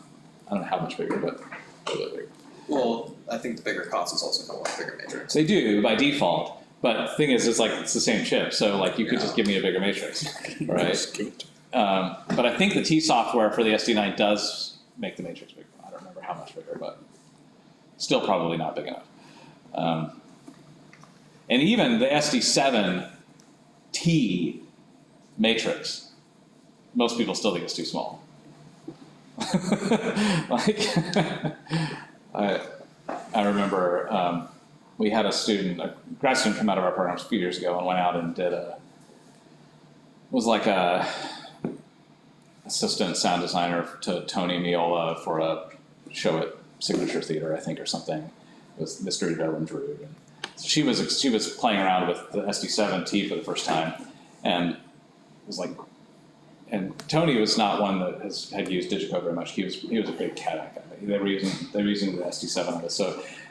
don't know how much bigger, but a little bit bigger. Well, I think the bigger consoles also come with a bigger matrix. They do by default, but the thing is, it's the same chip, so you could just give me a bigger matrix, right? But I think the T software for the SD9 does make the matrix bigger. I don't remember how much bigger, but still probably not big enough. And even the SD7 T matrix most people still think it's too small. Like, I remember we had a grad student come out of our programs a few years ago and went out and was like a assistant sound designer to Tony Miola for a show at Signature Theater, I think, or something. It was Mystery Reverend Drew. She was playing around with the SD7T for the first time, and it was like, and Tony was not one that had used Digico very much. He was a big cat guy. They were using the SD7 on this,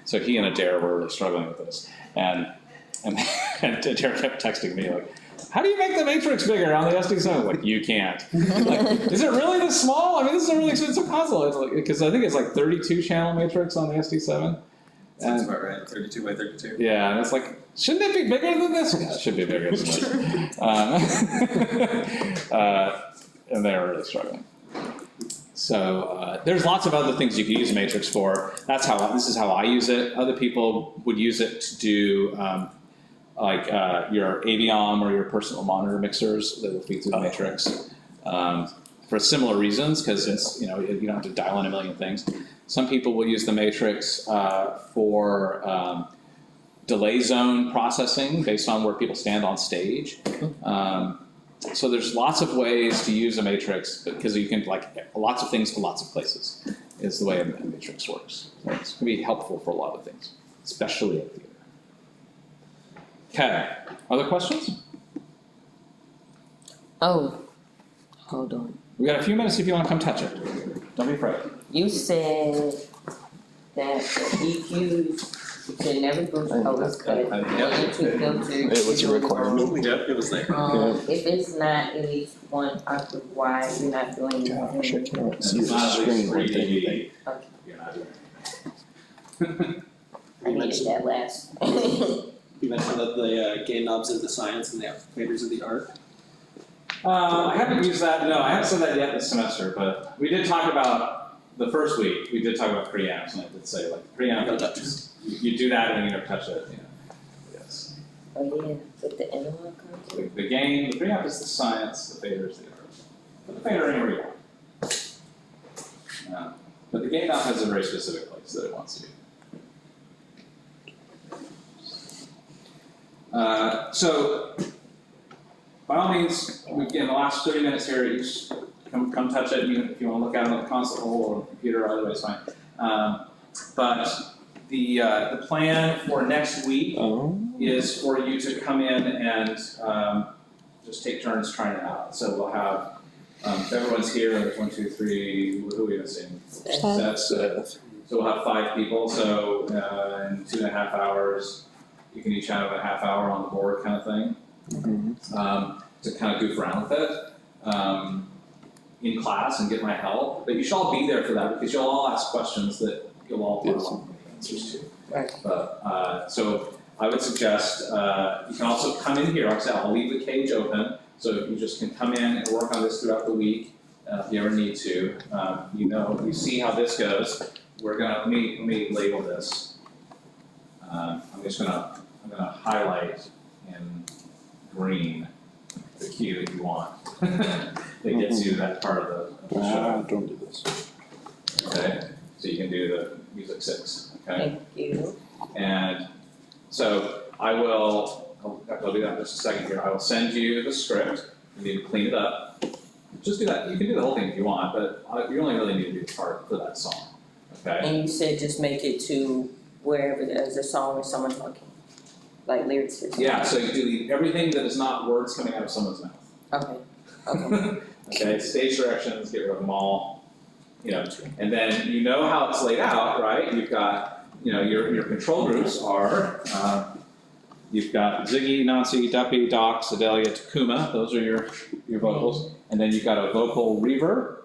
so he and Adair were really struggling with this, and Adair kept texting me like, how do you make the matrix bigger on the SD7? Like, you can't. Like, is it really this small? I mean, this is a really expensive console. It's like, because I think it's like 32 channel matrix on the SD7. Sounds about right, 32 by 32. Yeah, and it's like, shouldn't it be bigger than this? Yeah, it should be bigger than this. And they were really struggling. So there's lots of other things you can use a matrix for. This is how I use it. Other people would use it to do like your Aviom or your personal monitor mixers that will feed through the matrix for similar reasons, because it's, you don't have to dial in a million things. Some people will use the matrix for delay zone processing based on where people stand on stage. So there's lots of ways to use a matrix because you can lots of things to lots of places is the way a matrix works. So it's going to be helpful for a lot of things, especially at theater. Okay, other questions? Oh, hold on. We got a few minutes if you want to come touch it. Don't be afraid. You said that EQs, you said never go post, but into filter. It was a requirement. Yep, it was there. If it's not at least one octave wide, you're not doing Gosh, I anything. can't see the screen with anything. Okay, You're not doing it. I needed that last. You mentioned that the gain knobs are the science and the amplifiers are the art. I haven't used that, no, I haven't said that yet this semester, but we did talk about, the first week, we did talk about preamps, and I did say, like, preamp, you do that and then you never touch it, yes. Oh yeah, with the analog content. The gain, the preamp is the science, the fader is the art. Put the fader anywhere you want. But the gain knob has a very specific place that it wants to be. So, by all means, in the last 30 minutes here, you just come touch it. Even if you want to look at it on the console or the computer, either way is fine. But the plan for next week is for you to come in and just take turns trying it out. So we'll have, if everyone's here, there's 1, 2, 3, who are we missing? Seth. So we'll have 5 people. So in 2.5 hours, you can each have a half hour on the board kind of thing. To kind of goof around with it in class and get my help. But you should all be there for that because you'll all ask questions that you'll all want answers to. Right. But, so I would suggest you can also come in here. Like I said, I'll leave the cage open so you just can come in and work on this throughout the week if you ever need to. You see how this goes. We're gonna let me label this. I'm gonna highlight in green the key that you want. That gets you that part of the show. Don't do this. Okay, so you can do the music 6. Okay, Thank you. and so I'll do that in just a second here. I will send you the script. You need to clean it up. Just do that. You can do the whole thing if you want, but you only really need to do the part for that song. Okay. And you said just make it to wherever there's a song or someone talking, like lyrics or something. Yeah, so you do everything that is not words coming out of someone's mouth. Okay. Okay. Okay, stage directions, get rid of them all. And then you know how it's laid out, right? You've got, your control groups are, you've got Ziggy, Nancy, Duppy, Doc, Sedalia, Takuma. Those are your vocals. And then you've got a vocal reverb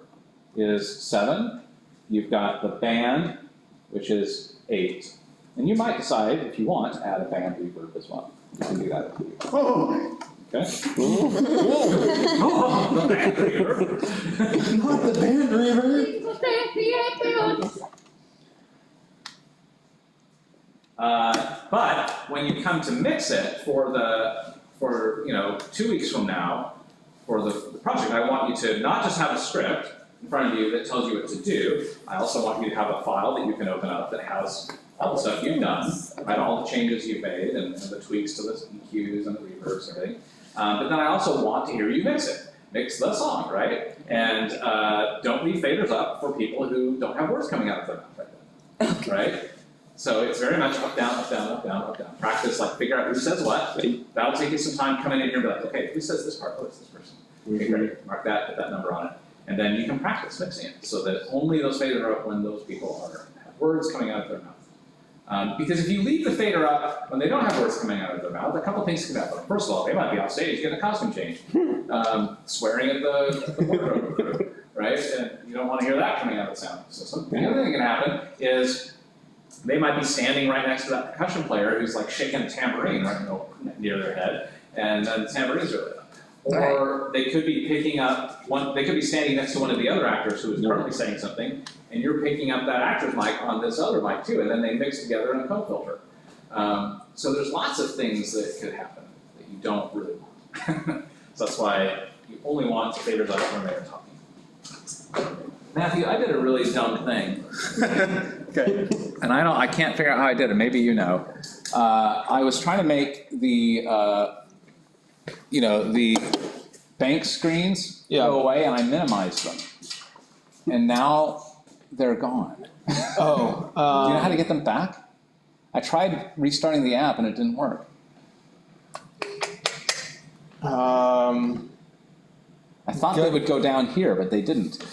is 7. You've got the band, which is 8. And you might decide, if you want, to add a band reverb as well. You can do that if you want. Okay? The band reverb. Not the band reverb. But when you come to mix it for 2 weeks from now, for the project. I want you to not just have a script in front of you that tells you what to do. I also want you to have a file that you can open up that has all the stuff you've done, right? All the changes you've made and the tweaks to the EQs and the reverbs and everything. But then I also want to hear you mix it. Mix the song, right? And don't leave faders up for people who don't have words coming out of their mouth right then, right? So it's very much up, down, up, down, up, down, up, down. Practice, like figure out who says what. That'll take you some time coming in here and be like, okay, who says this part? Oh, it's this person. Okay, great. Mark that, put that number on it. And then you can practice mixing it so that only those faders are up when those people have words coming out of their mouth. Because if you leave the fader up when they don't have words coming out of their mouth, a couple things can happen. First of all, they might be off stage getting a costume change, swearing at the wardrobe crew, right? And you don't want to hear that coming out of the sound system. The other thing that can happen is they might be standing right next to that percussion player who's like shaking a tambourine right near their head, and then the tambourine's really loud. Or they could be picking up they could be standing next to one of the other actors who is currently saying something, and you're picking up that actor's mic on this other mic too, and then they mix together in a co-filter. So there's lots of things that could happen that you don't really want. So that's why you only want the faders up when they're talking. Matthew, I did a really dumb thing. Okay. And I can't figure out how I did it, maybe you know. I was trying to make the the bank screens go away, and I minimized them. And now they're gone. Oh. Do you know how to get them back? I tried restarting the app and it didn't work. Can I thought they would go down here, but they didn't.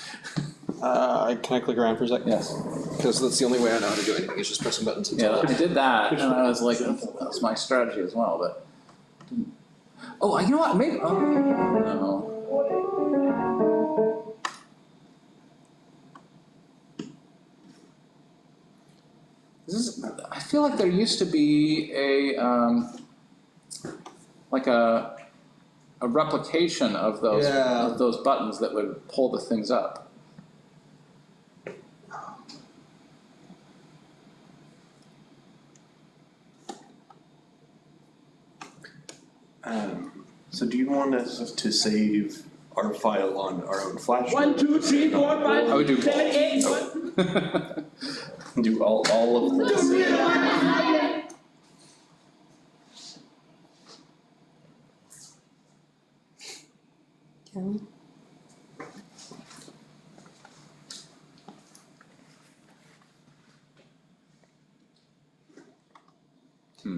I click around for a second? Yes. Because that's the only way I know how to do anything, is just pressing buttons. Yeah, I did that, and I was like, that's my strategy as well, but didn't. Oh, you know what? Maybe. Oh, no. I feel like there used to be a replication of those buttons that would pull the things up. So do you want us to save our file on our own flash? 1, 2, 3, 4, 5, I would do 7, 8, 1. Do all of this?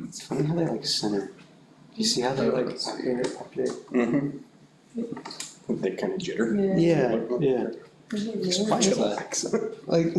It's funny how they like center. You see how they like up here? Mm-hmm. They kind of jitter. Yeah, yeah. Why is that? Like.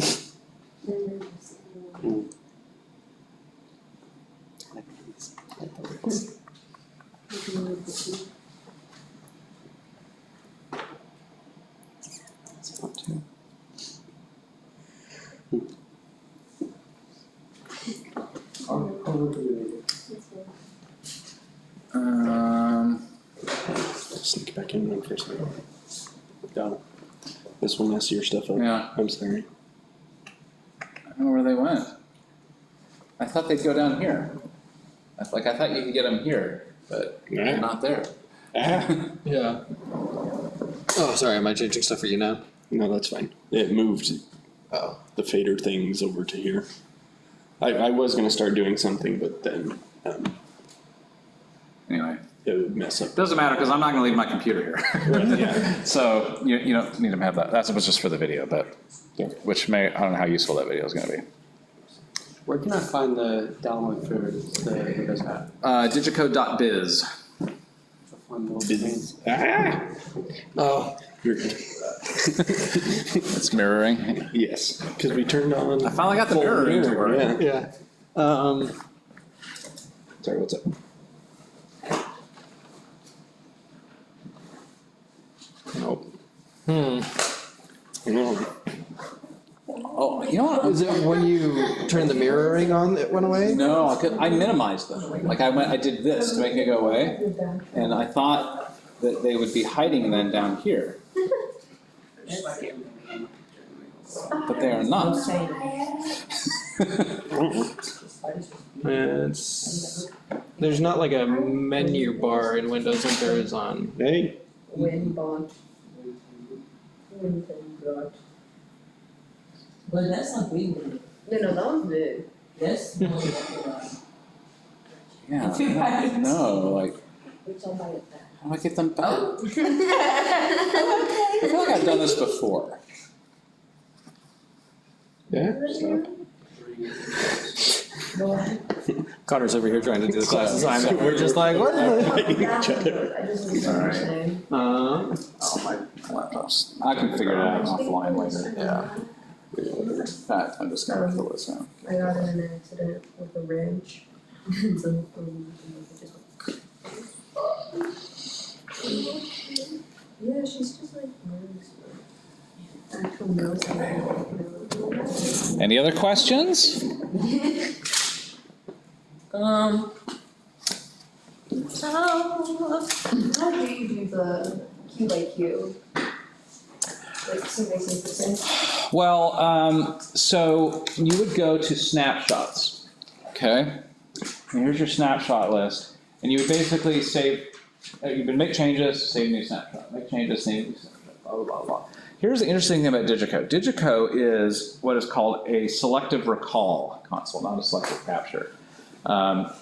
Sneak back in one for a second. Got it. This will mess your stuff up. Yeah. I'm sorry. I don't know where they went. I thought they'd go down here. I thought you could get them here, but they're not there. Yeah. Oh, sorry. Am I changing stuff for you now? No, that's fine. It moved the fader things over to here. I was going to start doing something, but then Anyway. it would mess up. Doesn't matter, because I'm not gonna leave my computer here. Yeah. So you don't need to have that. That was just for the video, but I don't know how useful that video is gonna be. Where can I find the download for the Windows app? Digico.biz. Oh, You're good. It's mirroring. Yes, because we turned on. I finally got the mirroring to work. Yeah. yeah. Sorry, what's up? Nope. Hmm. No. Oh, you know what? Is it when you turn the mirroring on that went away? No, I minimized them. Like I did this to make it go away, and I thought that they would be hiding then down here, but they are not. There's not like a menu bar in Windows like there is on. Hey, Winbot. But that's not big one. No, that one's big. That's the one that Yeah, no, like, Which I'll buy it back. how do I get them back? Oh. I feel like I've done this before. Yeah. Connor's over here trying to do the class assignment. We're just like, what is it? I just need to say. Oh, my laptop's, I can figure it out offline later. Yeah. In fact, I'm just gonna fill this out. I got in an accident with a wrench. So, just yeah, she's just like actual nose. Any other questions? How do you do the Q by Q? Like, so makes sense. Well, so you would go to snapshots, okay? And here's your snapshot list, and you would basically save, you would make changes, save new snapshot, make changes, save new snapshot, blah, blah, blah, blah. Here's the interesting thing about Digico. Digico is what is called a selective recall console, not a selective capture,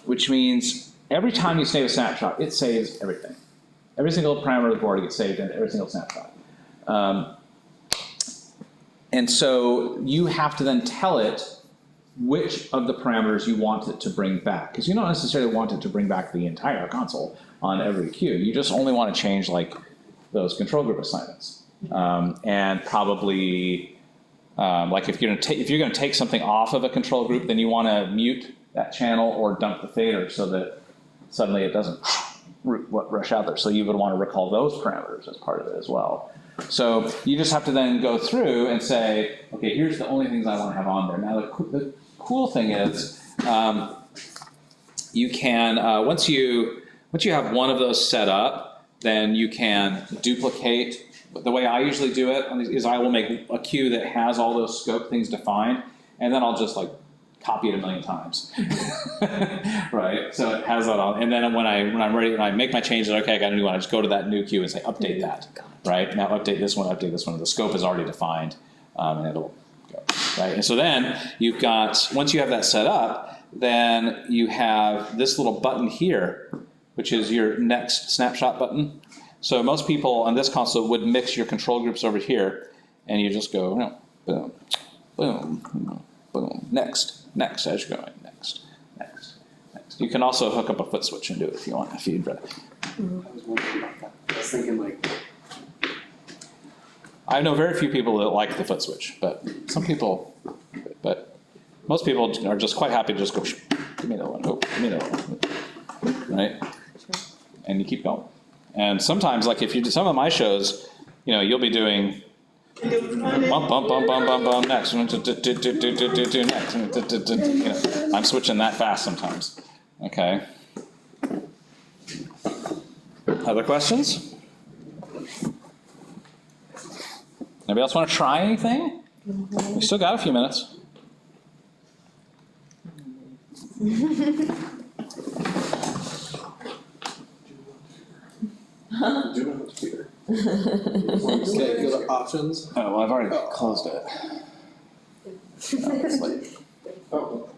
which means every time you save a snapshot, it saves everything. Every single parameter of the board gets saved into every single snapshot. And so you have to then tell it which of the parameters you want it to bring back. Because you don't necessarily want it to bring back the entire console on every queue. You just only want to change like those control group assignments. And probably like if you're going to take something off of a control group, then you want to mute that channel or dump the fader so that suddenly it doesn't rush out there. So you would want to recall those parameters as part of it as well. So you just have to then go through and say, okay, here's the only things I want to have on there. Now the cool thing is you can, once you have one of those set up, then you can duplicate. The way I usually do it is I will make a queue that has all those scope things defined, and then I'll just like copy it a million times, right? So it has that on, and then when I'm ready, when I make my changes, okay, I got a new one, I just go to that new queue and say update that, right? Now update this one, the scope is already defined, and it'll go, right? And so then you've got, once you have that set up, then you have this little button here, which is your next snapshot button. So most people on this console would mix your control groups over here, and you just go, you know, boom, boom, boom, next, as you're going, next. You can also hook up a foot switch and do it if you want, if you'd rather. I was wondering about that. I was thinking like. I know very few people that like the foot switch, but most people are just quite happy to just go, give me that one, oh, give me that one, right? And you keep going. And sometimes, like if you do some of my shows, you know, you'll be doing bump, bump, bump, bump, bump, bump, next, next. You know, I'm switching that fast sometimes. Okay. Other questions? Anybody else want to try anything? We still got a few minutes. Okay, go to options. Oh, well, I've already closed it. It's late. Oh.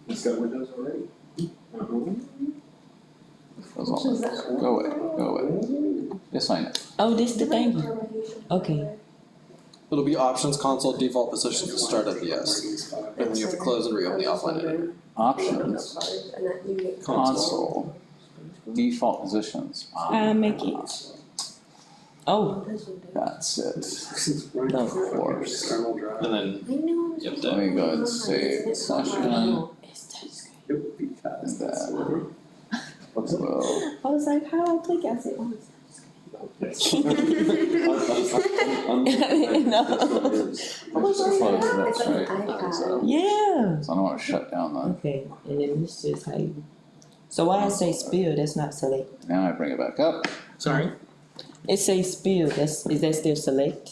It's got windows already. Close all of it. Go away. Assign it. Oh, this the thing? Okay. It'll be options, console, default positions will start at the S. And then you have to close and reopen the offline editor. Options, console, default positions. Make it. Oh, That's it. no. Of course. And then you have Let to, me go ahead and save session. It would be fast. And then we'll I was like, how do I click? I said, oh, close this, right? So yeah. I don't want to shut down the, Okay, and then this is how you. So why I say spill? That's not select. now I bring it back up. sorry. It says spill. Is that still select?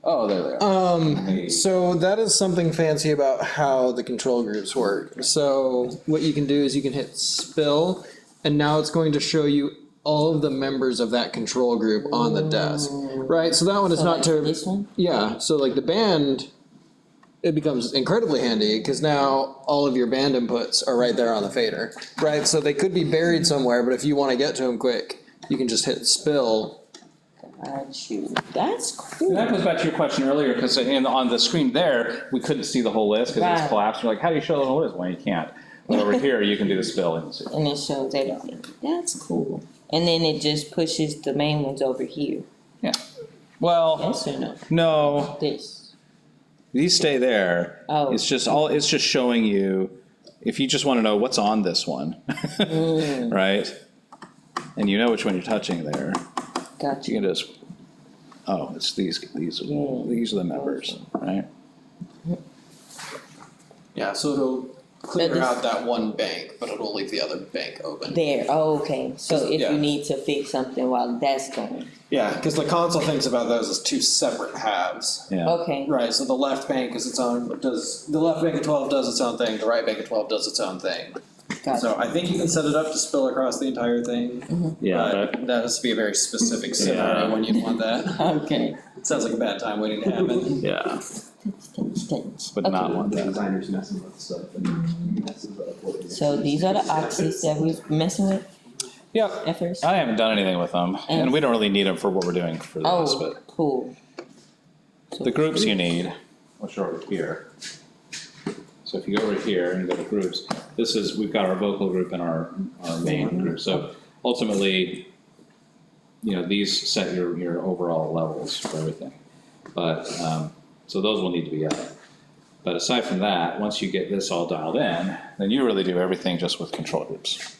Oh, there they are. So that is something fancy about how the control groups work. So what you can do is you can hit spill, and now it's going to show you all of the members of that control group on the desk, right? So that one is So not like terribly. this one? Yeah, so like the band, it becomes incredibly handy because now all of your band inputs are right there on the fader, right? So they could be buried somewhere, but if you want to get to them quick, you can just hit spill. Got you. That's cool. And that goes back to your question earlier, because on the screen there, we couldn't see the whole list because Right. it's collapsed. You're like, how do you show the whole list? Well, you can't. But over here, you can do the spill and see. And it shows everything. That's cool. And then it just pushes the main ones over here. Well, Yes or no? no, This. these stay there. Oh. It's just showing you, if you just want to know what's on this one, right? And you know which one you're touching there. Got You you. can just, oh, it's these are the members, right? Yeah, so it'll clear But this- out that one bank, but it'll leave the other bank open. There. Oh, okay. So if Yeah. you need to fix something while that's going. Yeah, because the console thinks about those as two separate halves. Yeah. Okay. Right, so the left bank is its own, the left bank of 12 does its own thing, the right bank of 12 does its own thing. Got So I think you can set it up to spill across the entire thing. Yeah, But that has to be a very specific scenario Yeah. when you want that. Okay. It sounds like a bad time waiting to happen. yeah, but Okay. not one The that. designers messing with stuff and messes up what it So these are the oxys that we're messing with Yep. at first? I haven't done anything with them, and we don't really need them for what we're doing for this, Oh, but cool. So the groups you need, I'll show over here. So if you go over here and go to groups, we've got our vocal group and our main group, so ultimately, these set your overall levels for everything. But, so those will need to be up. But aside from that, once you get this all dialed in, then you really do everything just with control groups.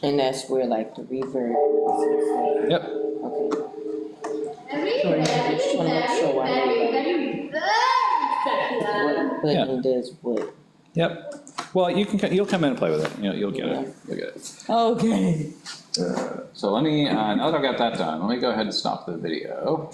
And that's where like the reverb. Yep. Okay. Just wanna make sure what button does what. Yep. Well, you'll come in and play with it. You'll get it. You'll get it. Okay. So let me, now that I've got that done, let me go ahead and stop the video.